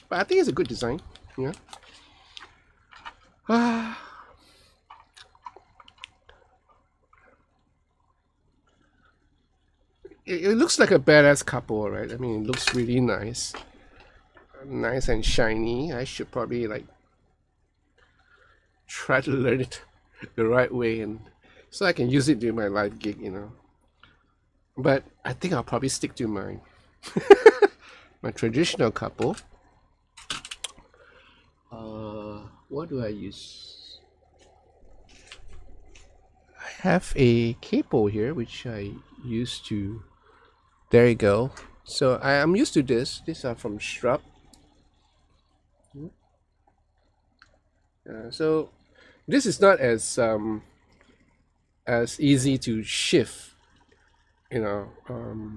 But I think it's a good design. Yeah. It looks like a badass couple, right? I mean, it looks really nice. Nice and shiny. I should probably like try to learn it the right way, and so I can use it during my live gig. But I think I'll probably stick to my traditional couple. What do I use? I have a capo here, which I used to. There you go. So I'm used to this. These are from Shrub. So this is not as easy to shift,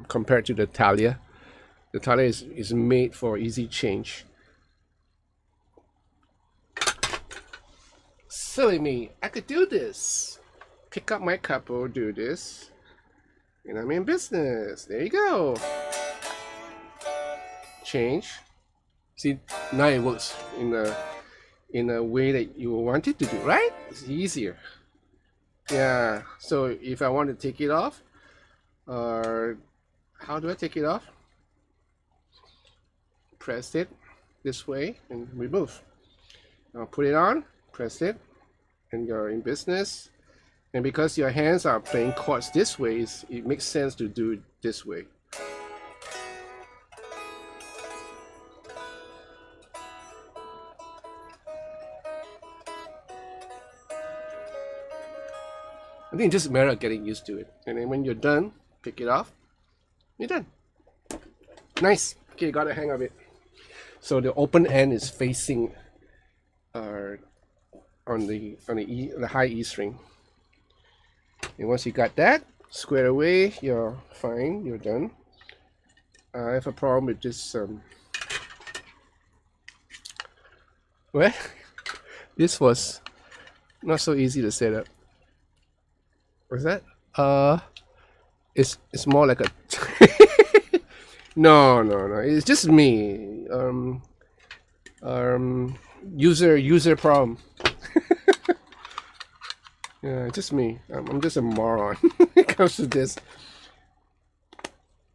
compared to the Thalia. The Thalia is made for easy change. Silly me, I could do this. Pick up my couple, do this, and I'm in business. There you go. Change. See, now it works in a way that you want it to do, right? It's easier. Yeah. So if I want to take it off, or how do I take it off? Press it this way and remove. Now put it on, press it, and you're in business. And because your hands are playing chords this way, it makes sense to do it this way. I think it's just a matter of getting used to it. And then when you're done, pick it off. You're done. Nice. Okay, got a hang of it. So the open end is facing on the high E string. And once you got that squared away, you're fine. You're done. I have a problem with this. Well, this was not so easy to set up. What's that? It's more like a. No. It's just me. User problem. Yeah, just me. I'm just a moron when it comes to this.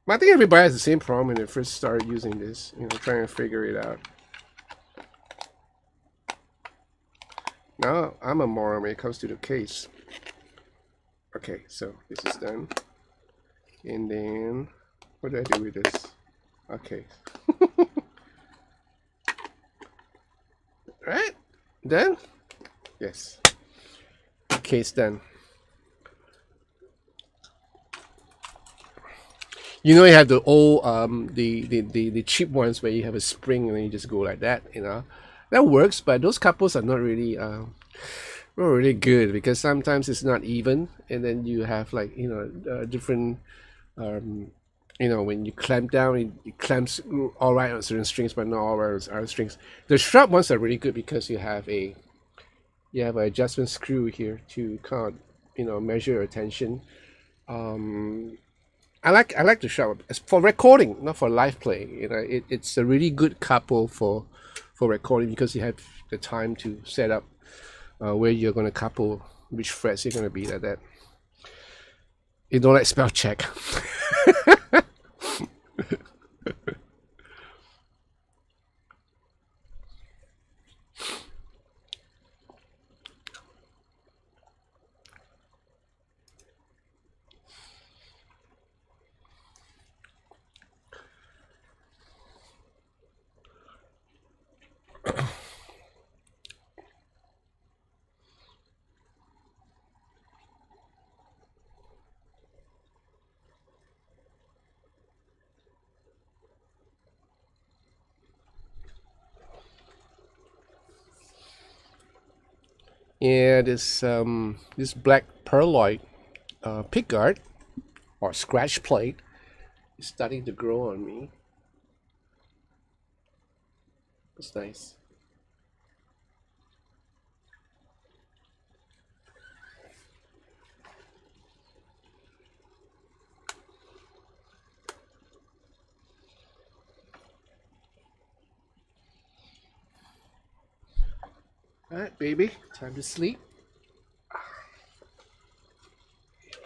I think everybody has the same problem when they first start using this. Trying to figure it out. Now I'm a moron when it comes to the case. Okay, so this is done. And then what do I do with this? Okay. Alright, done? Yes. Case done. You have the old the cheap ones where you have a spring and then you just go like that, That works, but those couples are not really good because sometimes it's not even, and then you have like different when you clamp down, it clamps all right on certain strings, but not all right on other strings. The sharp ones are really good because you have an adjustment screw here to kind of measure your tension. I like the sharp one. For recording, not for live playing. It's a really good couple for recording because you have the time to set up where you're going to couple, which frets you're going to be like that. You don't like spell check. and this black perloid pickguard or scratch plate is starting to grow on me. It's nice. All right, baby, time to sleep.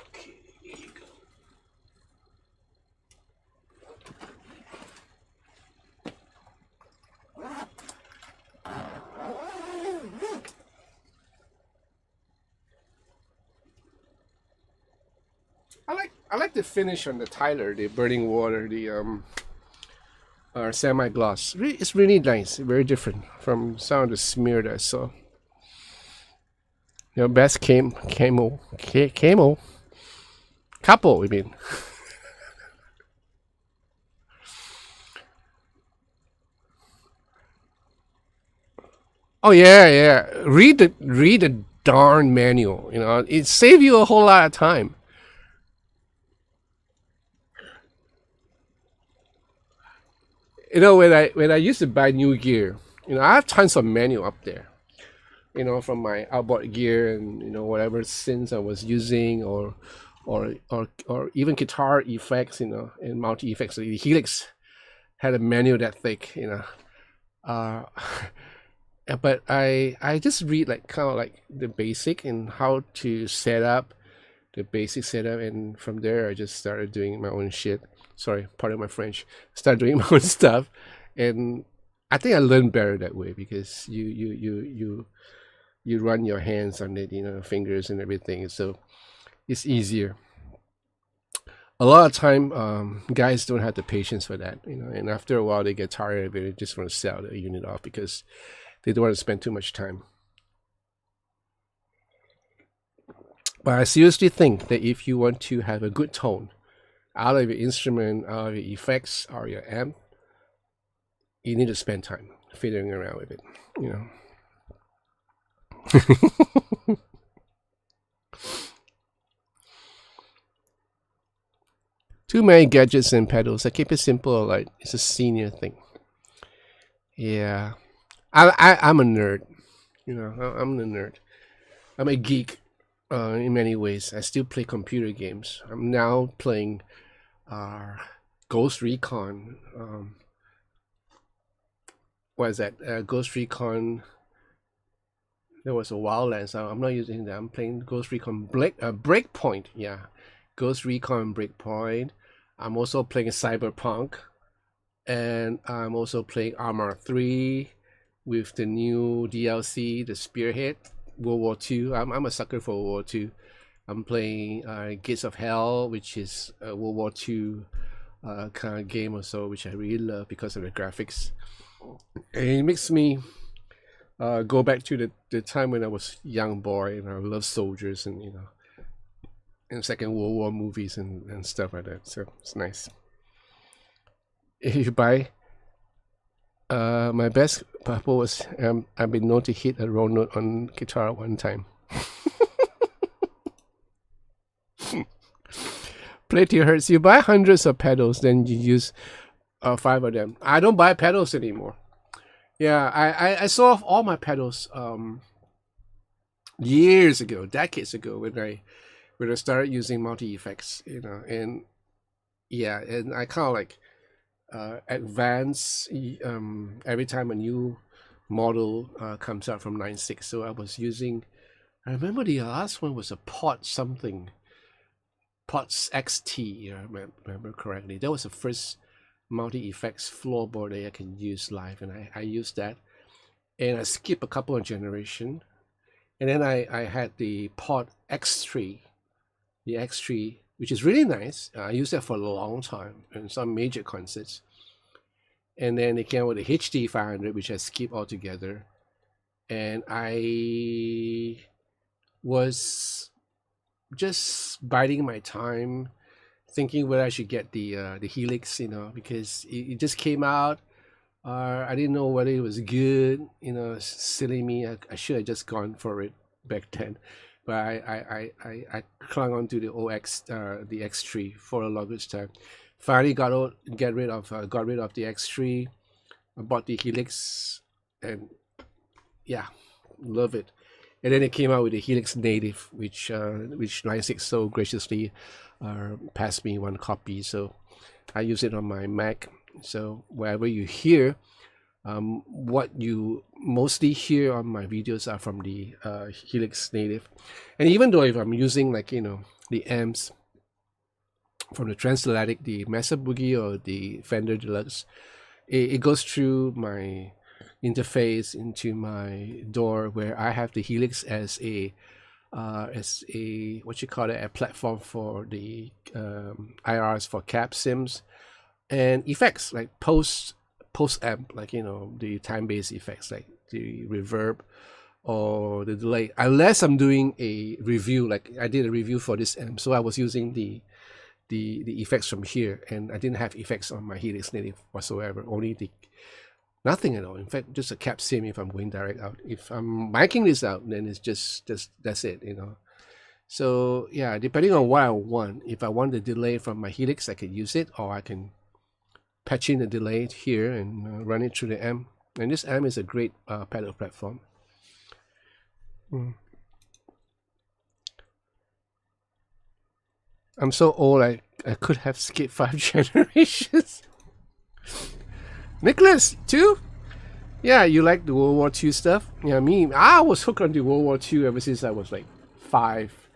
Okay, here you go. I like the finish on the Tyler, the burning water, the semi gloss. It's really nice, very different from some of the smear that I saw. Your best camo, Capo, I mean. Oh yeah, yeah. Read the darn manual. It save you a whole lot of time. When I used to buy new gear, I have tons of manual up there. From my outboard gear and whatever synths I was using, or even guitar effects, and multi effects. The Helix had a manual that thick. Uh, but I just read like kind of like the basic and how to set up the basic setup, and from there I just started doing my own shit. Sorry, pardon my French. Started doing my own stuff, and I think I learned better that way because you run your hands on it, fingers and everything, so it's easier. A lot of time, guys don't have the patience for that, and after a while they get tired of it and just want to sell the unit off because they don't want to spend too much time. But I seriously think that if you want to have a good tone out of your instrument, out of your effects, or your amp, you need to spend time fiddling around with it. Too many gadgets and pedals. I keep it simple. Like it's a senior thing. Yeah, I'm a nerd. I'm a nerd. I'm a geek. In many ways, I still play computer games. I'm now playing uh, Ghost Recon. What is that? Ghost Recon. There was a Wildlands. I'm not using that. I'm playing Ghost Recon Breakpoint. Yeah, Ghost Recon Breakpoint. I'm also playing Cyberpunk, and I'm also playing Armor 3 with the new DLC, the Spearhead, World War II. I'm a sucker for World War II. I'm playing Gates of Hell, which is a World War II kind of game or so, which I really love because of the graphics. And it makes me go back to the time when I was a young boy and I love soldiers and Second World War movies and stuff like that. So it's nice. If you buy, my best purple was I've been known to hit a wrong note on guitar one time. Play till it hurts. You buy hundreds of pedals, then you use 5 of them. I don't buy pedals anymore. Yeah, I sold off all my pedals years ago, decades ago, when I started using multi effects, and yeah, and I kind of like advance every time a new model comes out from 9.6. So I was using. I remember the last one was a Pot something. Pots XT, I remember correctly. That was the first multi effects floorboard that I can use live, and I used that. And I skipped a couple of generations, and then I had the Pod X3, the X3, which is really nice. I used that for a long time in some major concerts. And then they came out with the HD 500, which I skipped altogether. And I was just biding my time, thinking whether I should get the Helix, because it just came out. I didn't know whether it was good. Silly me. I should have just gone for it back then. But I clung on to the the X3 for the longest time. Finally got rid of the X3. I bought the Helix, and yeah, love it. And then it came out with the Helix Native, which 96 so graciously passed me one copy. So I use it on my Mac. So wherever you hear, what you mostly hear on my videos are from the Helix Native. And even though if I'm using like the amps from the Transatlantic, the Mesa Boogie or the Fender Deluxe, it goes through my interface into my door where I have the Helix as a what you call it, a platform for the IRs for cab sims and effects like post amp, like the time based effects like the reverb or the delay, unless I'm doing a review. Like I did a review for this amp, so I was using the effects from here, and I didn't have effects on my Helix Native whatsoever, only the nothing at all. In fact, just a cap sim if I'm going direct out. If I'm miking this out, then it's just that's it. So yeah, depending on what I want, if I want the delay from my Helix, I can use it, or I can patch in the delay here and run it through the amp. And this amp is a great pedal platform. I'm so old, I could have skipped 5 generations. Nicholas, too? Yeah, you like the World War II stuff? Yeah, me, I was hooked on the World War II ever since I was like 5.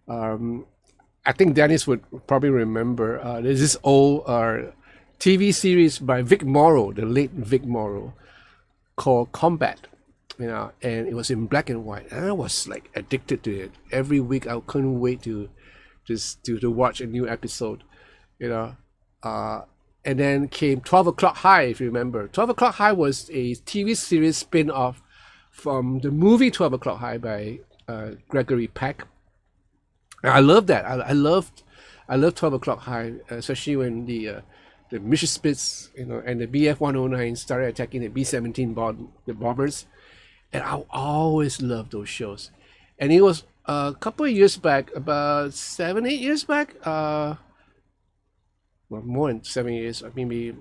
I think Dennis would probably remember. There's this old TV series by Vic Morrow, the late Vic Morrow, called Combat. And it was in black and white, and I was like addicted to it. Every week, I couldn't wait to just to watch a new episode. You know, and then came 12 O'Clock High, if you remember. 12 O'Clock High was a TV series spin off from the movie 12 O'Clock High by Gregory Peck. And I love that. I love 12 O'Clock High, especially when the Mississippi's, and the BF 109 started attacking the B-17 the bombers. And I always loved those shows. And it was a couple of years back, about 7, 8 years back, well, more than 7 years, maybe,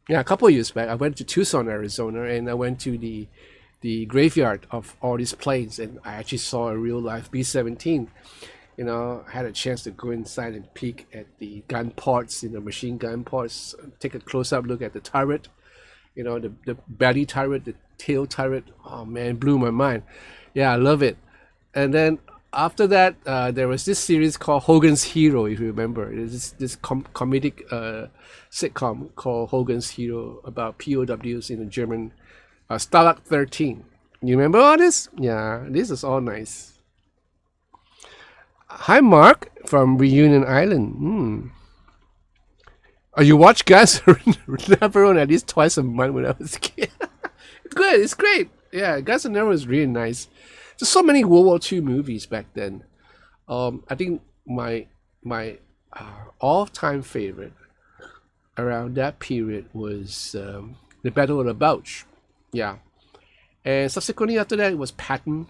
yeah, a couple of years back, I went to Tucson, Arizona, and I went to the graveyard of all these planes, and I actually saw a real life B-17. I had a chance to go inside and peek at the gun ports, machine gun ports, take a close-up look at the turret, the belly turret, the tail turret. Oh man, blew my mind. Yeah, I love it. And then after that, there was this series called Hogan's Hero, if you remember. It's this comedic sitcom called Hogan's Hero about POWs in the German Stalag 13. You remember all this? Yeah, this is all nice. Hi, Mark from Reunion Island. Oh, you watch Guns N' at least twice a month when I was a kid. Good, it's great. Yeah, Guns N' Roses is really nice. There's so many World War II movies back then. I think my all-time favorite around that period was the Battle of the Bulge. Yeah, and subsequently after that it was Patton,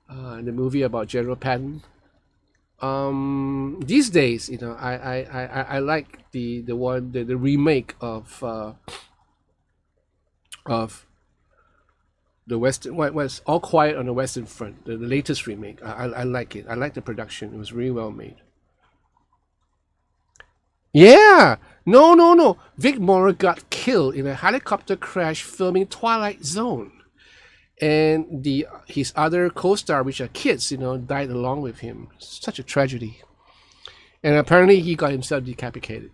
the movie about General Patton. These days, I like the remake of the Western, what was All Quiet on the Western Front, the latest remake. I like it. I like the production. It was really well made. Yeah, no. Vic Morrow got killed in a helicopter crash filming Twilight Zone, and his other co-star, which are kids, died along with him. Such a tragedy. And apparently he got himself decapitated.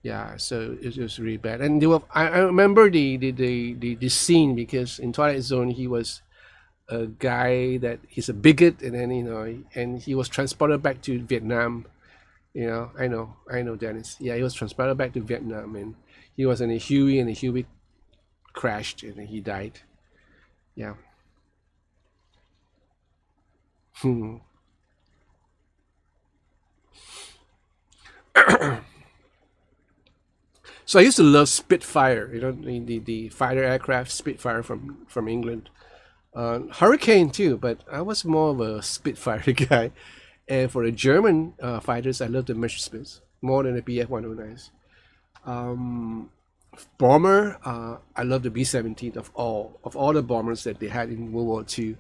Yeah, so it was really bad. And I remember the scene, because in Twilight Zone he was a guy that he's a bigot, and then and he was transported back to Vietnam. I know, Dennis. Yeah, he was transported back to Vietnam, and he was in a Huey, and the Huey crashed, and then he died. Yeah. So I used to love Spitfire, the fighter aircraft Spitfire from England. Hurricane too, but I was more of a Spitfire guy. And for the German fighters, I love the Messerschmitts more than the BF-109s. Bomber, I love the B-17 of all the bombers that they had in World War II.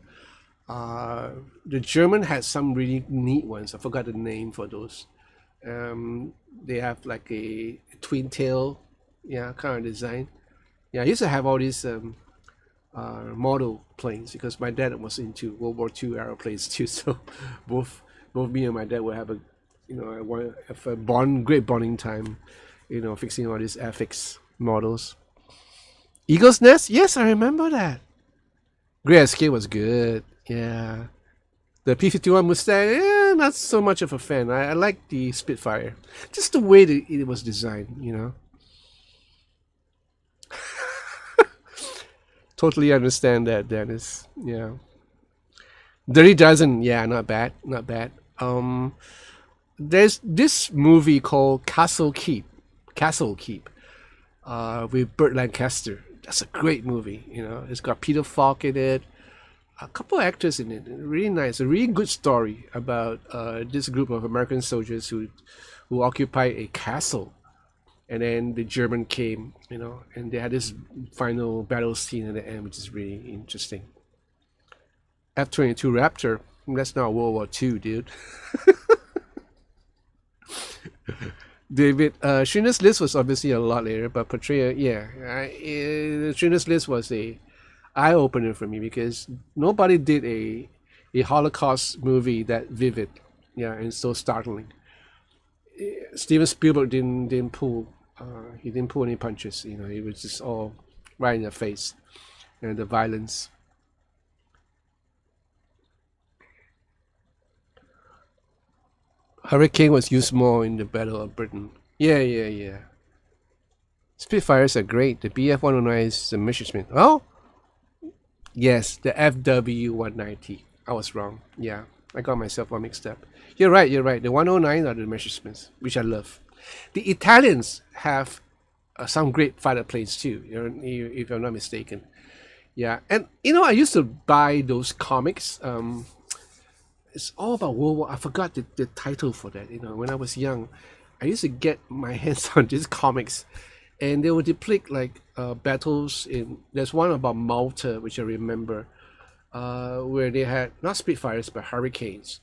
The German had some really neat ones. I forgot the name for those. They have like a twin tail, yeah, kind of design. Yeah, I used to have all these model planes because my dad was into World War II aeroplanes too. So both me and my dad would have great bonding time, fixing all these FX models. Eagle's Nest, yes, I remember that. Great Escape was good. Yeah. The P-51 Mustang, not so much of a fan. I like the Spitfire. Just the way that it was designed. Totally understand that, Dennis. Yeah. Dirty Dozen, yeah, not bad. Not bad. There's this movie called Castle Keep. With Burt Lancaster. That's a great movie. It's got Peter Falk in it. A couple of actors in it. Really nice. A really good story about this group of American soldiers who occupied a castle, and then the German came, and they had this final battle scene at the end, which is really interesting. F-22 Raptor. That's not World War II, dude. David, Schindler's List was obviously a lot later, but Portrayal, yeah, Schindler's List was a eye opener for me because nobody did a Holocaust movie that vivid, yeah, and so startling. Steven Spielberg didn't pull any punches. It was just all right in the face, and the violence. Hurricane was used more in the Battle of Britain. Yeah. Spitfires are great. The BF-109 is the Messerschmitt. Oh, yes, the FW-190. I was wrong. Yeah, I got myself all mixed up. You're right. The 109 are the Messerschmitts, which I love. The Italians have some great fighter planes too, if I'm not mistaken. Yeah, and I used to buy those comics. It's all about World War. I forgot the title for that. When I was young, I used to get my hands on these comics, and they would depict like battles in. There's one about Malta, which I remember, where they had not Spitfires but Hurricanes.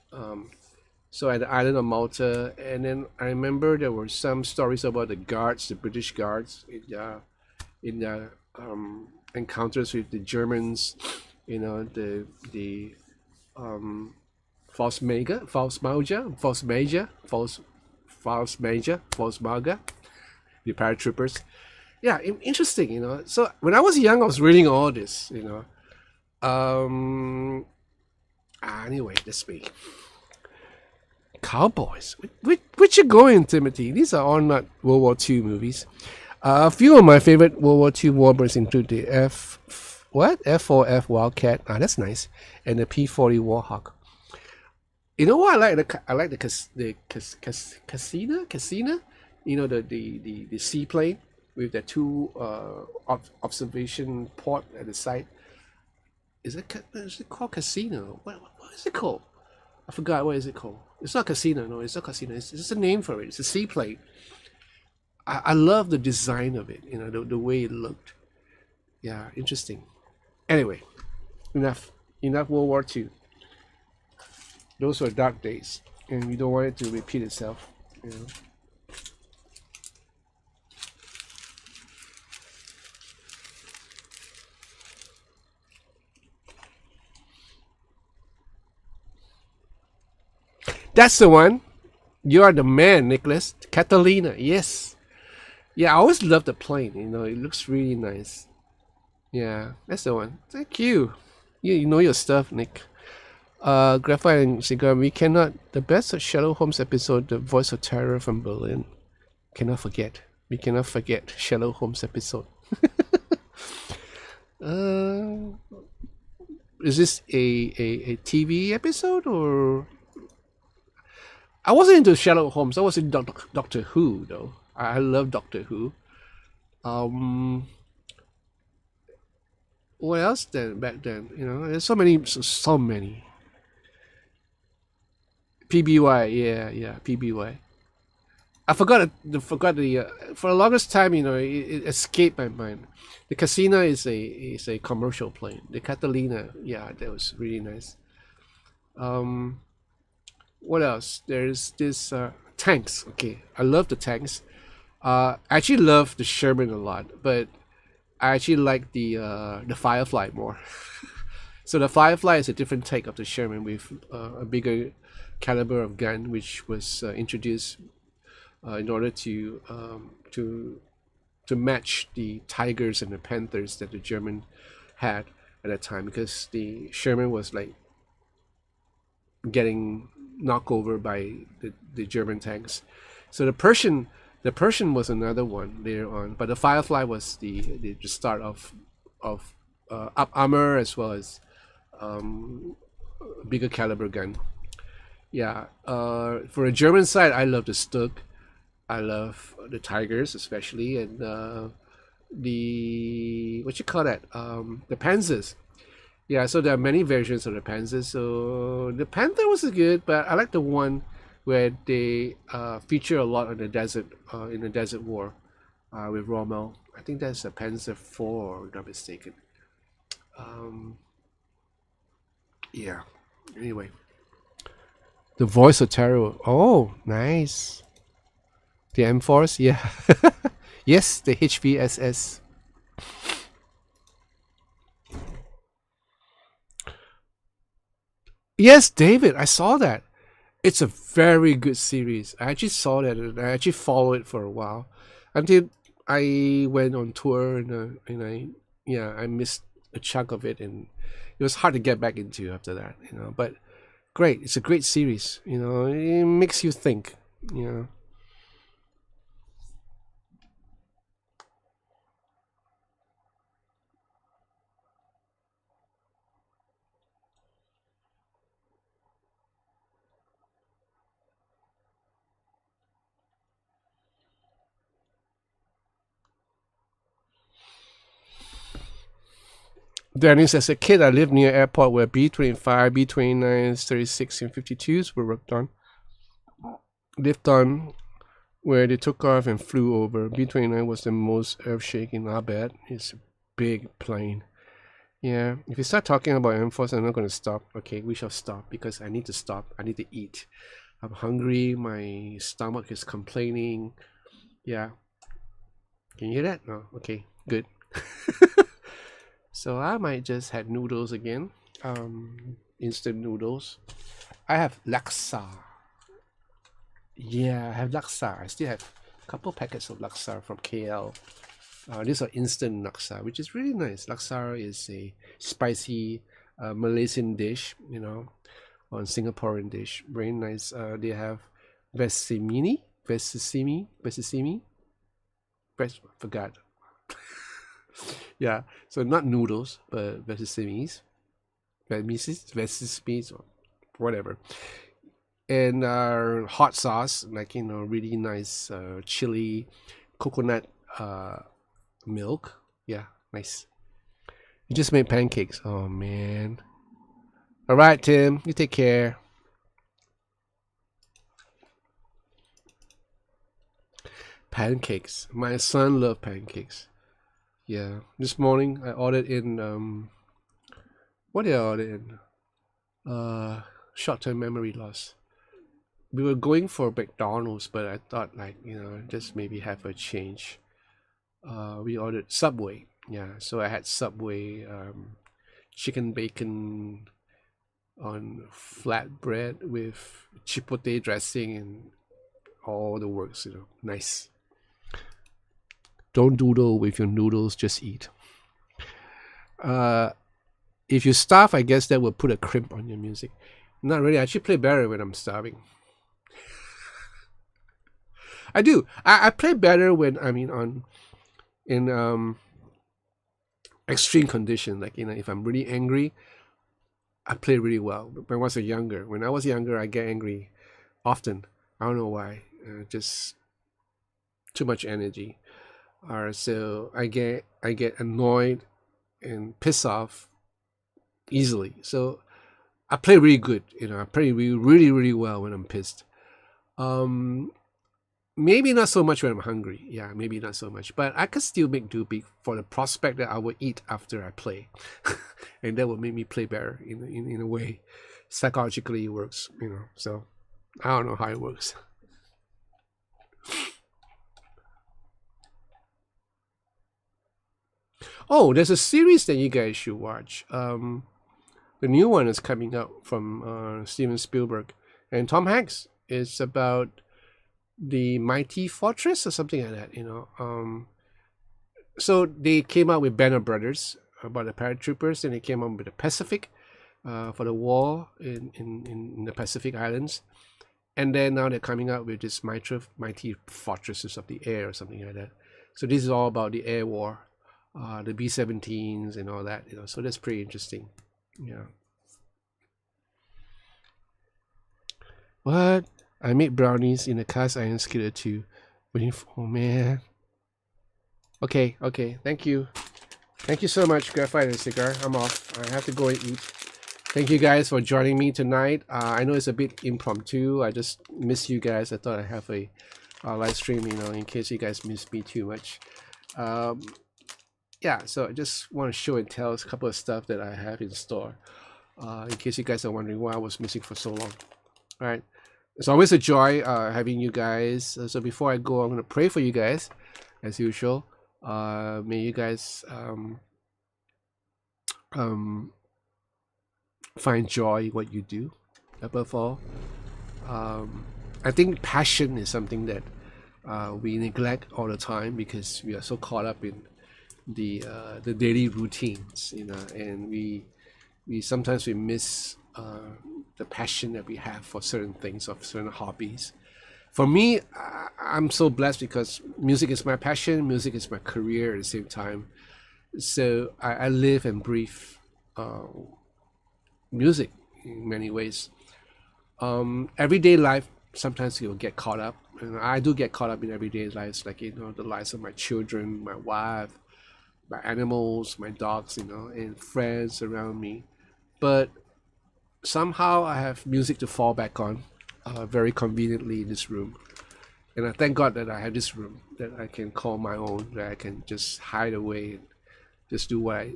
So at the island of Malta, and then I remember there were some stories about the guards, the British guards, in the encounters with the Germans. The False Major, the paratroopers. Yeah, interesting. So when I was young, I was reading all this. Anyway, that's me. Cowboys. Which you going, Timothy? These are all not World War II movies. A few of my favorite World War II warbirds include the F4F Wildcat. That's nice, and the P-40 Warhawk. You know what I like? I like the Casino. The seaplane with the two observation port at the side. Is it called Casino? What is it called? I forgot. What is it called? It's not Casino. No, it's not Casino. It's just a name for it. It's a seaplane. I love the design of it. The way it looked. Yeah, interesting. Anyway, enough World War II. Those were dark days, and we don't want it to repeat itself. That's the one. You are the man, Nicholas. Catalina, yes. Yeah, I always loved the plane. It looks really nice. Yeah, that's the one. Thank you. You know your stuff, Nick. Graphite and Cigar, we cannot. The best of Sherlock Holmes episode, The Voice of Terror from Berlin. Cannot forget. We cannot forget Sherlock Holmes episode. Is this a TV episode or? I wasn't into Sherlock Holmes. I was into Doctor Who though. I love Doctor Who. Um, what else then back then? There's so many, so many. PBY, yeah, yeah, PBY. I forgot the for the longest time, it escaped my mind. The Casino is a commercial plane. The Catalina, yeah, that was really nice. Um, what else? There's this tanks. Okay, I love the tanks. I actually love the Sherman a lot, but I actually like the Firefly more. So the Firefly is a different take of the Sherman with a bigger caliber of gun, which was introduced in order to match the Tigers and the Panthers that the German had at that time, because the Sherman was like getting knocked over by the German tanks. So the Persian was another one later on, but the Firefly was the start of up armor as well as bigger caliber gun. Yeah, for the German side, I love the Stug. I love the Tigers especially, and the what you call that? The Panzers. Yeah, so there are many versions of the Panzer. So the Panther was good, but I like the one where they feature a lot on the desert in the Desert War with Rommel. I think that's a Panzer IV, if I'm not mistaken. Um, yeah. Anyway, the Voice of Terror. Oh, nice. The M Force. Yeah. Yes, the HVSS. Yes, David. I saw that. It's a very good series. I actually saw that and I actually followed it for a while until I went on tour and I missed a chunk of it, and it was hard to get back into after that. But great, it's a great series. It makes you think. You know, Dennis, as a kid, I lived near airport where B-25, B-29s, 36, and 52s were worked on. Lived on where they took off and flew over. B-29 was the most earth-shaking. I bet it's a big plane. Yeah, if you start talking about Air Force, I'm not going to stop. Okay, we shall stop because I need to stop. I need to eat. I'm hungry. My stomach is complaining. Yeah, can you hear that? No. Okay, good. So I might just have noodles again. Instant noodles. I have laksa. Yeah, I have laksa. I still have a couple packets of laksa from KL. These are instant laksa, which is really nice. Laksa is a spicy Malaysian dish, or Singaporean dish. Very nice. They have vesicimi, forgot. Yeah, so not noodles, but vesicimis, vesicimis, or whatever. And hot sauce, like really nice chili, coconut milk. Yeah, nice. You just made pancakes. Oh man. All right, Tim. You take care. Pancakes. My son loved pancakes. Yeah. This morning I ordered in what did I order in? Short-term memory loss. We were going for McDonald's, but I thought just maybe have a change. We ordered Subway. Yeah, so I had Subway chicken bacon on flatbread with chipotle dressing and all the works. Nice. Don't doodle with your noodles, just eat. Uh, if you starve, I guess that will put a crimp on your music. Not really. I actually play better when I'm starving. I do. I play better when in extreme condition. Like if I'm really angry, I play really well. But when I was younger, I get angry often. I don't know why. Just too much energy. So I get annoyed and pissed off easily. So I play really good. I play really really well when I'm pissed. Um, Maybe not so much when I'm hungry. Yeah, maybe not so much. But I could still make do for the prospect that I will eat after I play, and that will make me play better in a way. Psychologically, it works. So I don't know how it works. Oh, there's a series that you guys should watch. The new one is coming out from Steven Spielberg and Tom Hanks. It's about the Mighty Fortress or something like that. So they came out with Banner Brothers about the paratroopers, and they came out with the Pacific for the war in the Pacific Islands. And then now they're coming out with this mighty fortresses of the air or something like that. So this is all about the air war, the B-17s and all that. So that's pretty interesting. Yeah. What? I made brownies in a cast iron skillet too. Oh man. Okay. Thank you. Thank you so much, Graphite and Cigar. I'm off. I have to go and eat. Thank you guys for joining me tonight. I know it's a bit impromptu. I just miss you guys. I thought I'd have a live stream, in case you guys miss me too much. Yeah, so I just want to show and tell a couple of stuff that I have in store, in case you guys are wondering why I was missing for so long. All right. It's always a joy having you guys. So before I go, I'm going to pray for you guys, as usual. May you guys find joy in what you do, above all. I think passion is something that we neglect all the time because we are so caught up in the daily routines, and we sometimes we miss the passion that we have for certain things, of certain hobbies. For me, I'm so blessed because music is my passion, music is my career at the same time. So I live and breathe music in many ways. Everyday life, sometimes you'll get caught up, and I do get caught up in everyday lives, like the lives of my children, my wife, my animals, my dogs, and friends around me. But somehow I have music to fall back on, very conveniently in this room. And I thank God that I have this room that I can call my own, that I can just hide away and just do what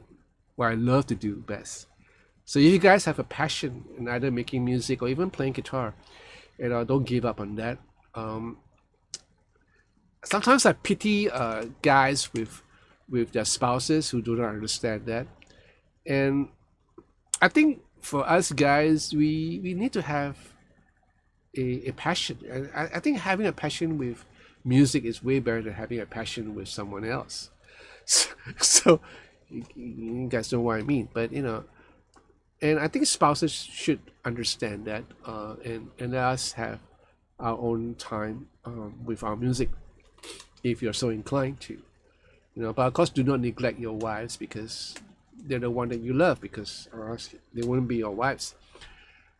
I love to do best. So if you guys have a passion in either making music or even playing guitar, don't give up on that. Sometimes I pity guys with their spouses who do not understand that. And I think for us guys, we need to have a passion. And I think having a passion with music is way better than having a passion with someone else. So you guys know what I mean. But and I think spouses should understand that, and let us have our own time with our music if you're so inclined to. But of course, do not neglect your wives, because they're the one that you love, because or else they wouldn't be your wives.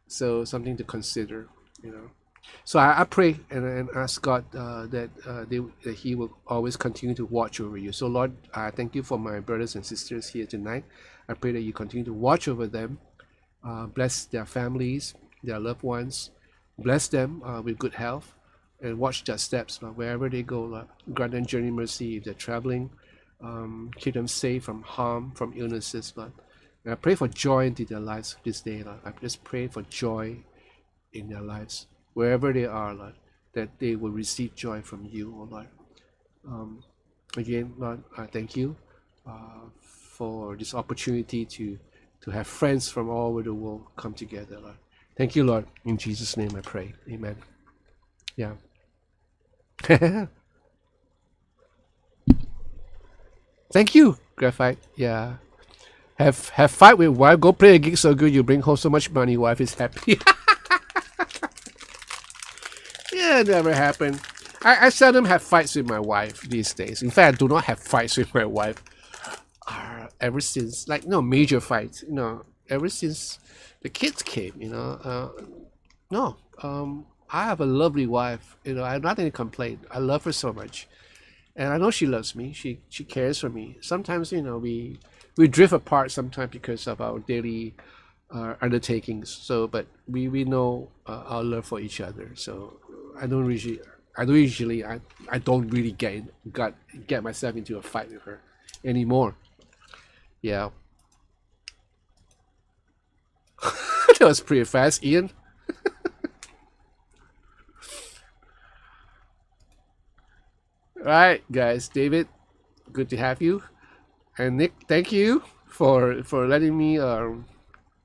So something to consider. So I pray and ask God that He will always continue to watch over you. So Lord, I thank you for my brothers and sisters here tonight. I pray that you continue to watch over them, bless their families, their loved ones, bless them with good health, and watch their steps, Lord, wherever they go. Lord, grant them journey mercy if they're traveling. Keep them safe from harm, from illnesses, Lord. And I pray for joy into their lives this day, Lord. I just pray for joy in their lives, wherever they are, Lord, that they will receive joy from you, oh Lord. Again, Lord, I thank you for this opportunity to have friends from all over the world come together, Lord. Thank you, Lord. In Jesus' name I pray. Amen. Yeah. Thank you, Graphite. Yeah. Have fight with wife. Go play a gig so good you bring home so much money. Wife is happy. Yeah, it never happened. I seldom have fights with my wife these days. In fact, I do not have fights with my wife ever since, like, no major fights. Ever since the kids came. No. I have a lovely wife. I have nothing to complain. I love her so much. and I know she loves me. She cares for me. Sometimes we drift apart sometimes because of our daily undertakings. So, but we know our love for each other. So I don't usually I don't really get myself into a fight with her anymore. Yeah, that was pretty fast, Ian. All right, guys, David, good to have you, and Nick, thank you for letting me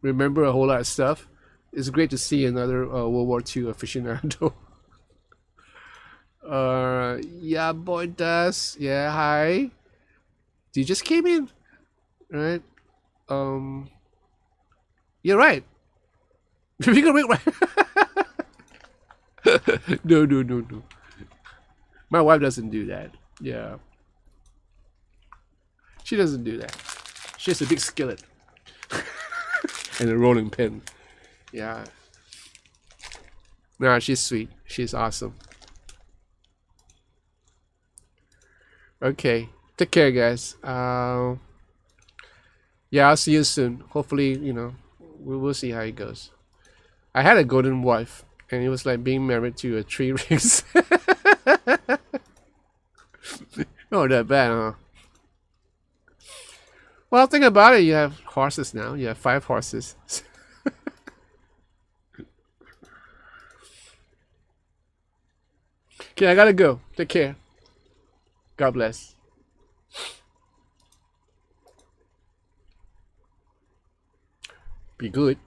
remember a whole lot of stuff. It's great to see another World War II aficionado. Yeah, boy, does. Yeah, hi. You just came in, right? Um, you're right. We can make right. No, no, no, no. My wife doesn't do that. Yeah, she doesn't do that. She has a big skillet and a rolling pin. Yeah. Nah, she's sweet. She's awesome. Okay. Take care, guys. Yeah, I'll see you soon. Hopefully, we will see how it goes. I had a golden wife, and it was like being married to a tree rings. Oh, that bad, huh? Well, think about it. You have horses now. You have 5 horses. Okay, I gotta go. Take care. God bless. Be good.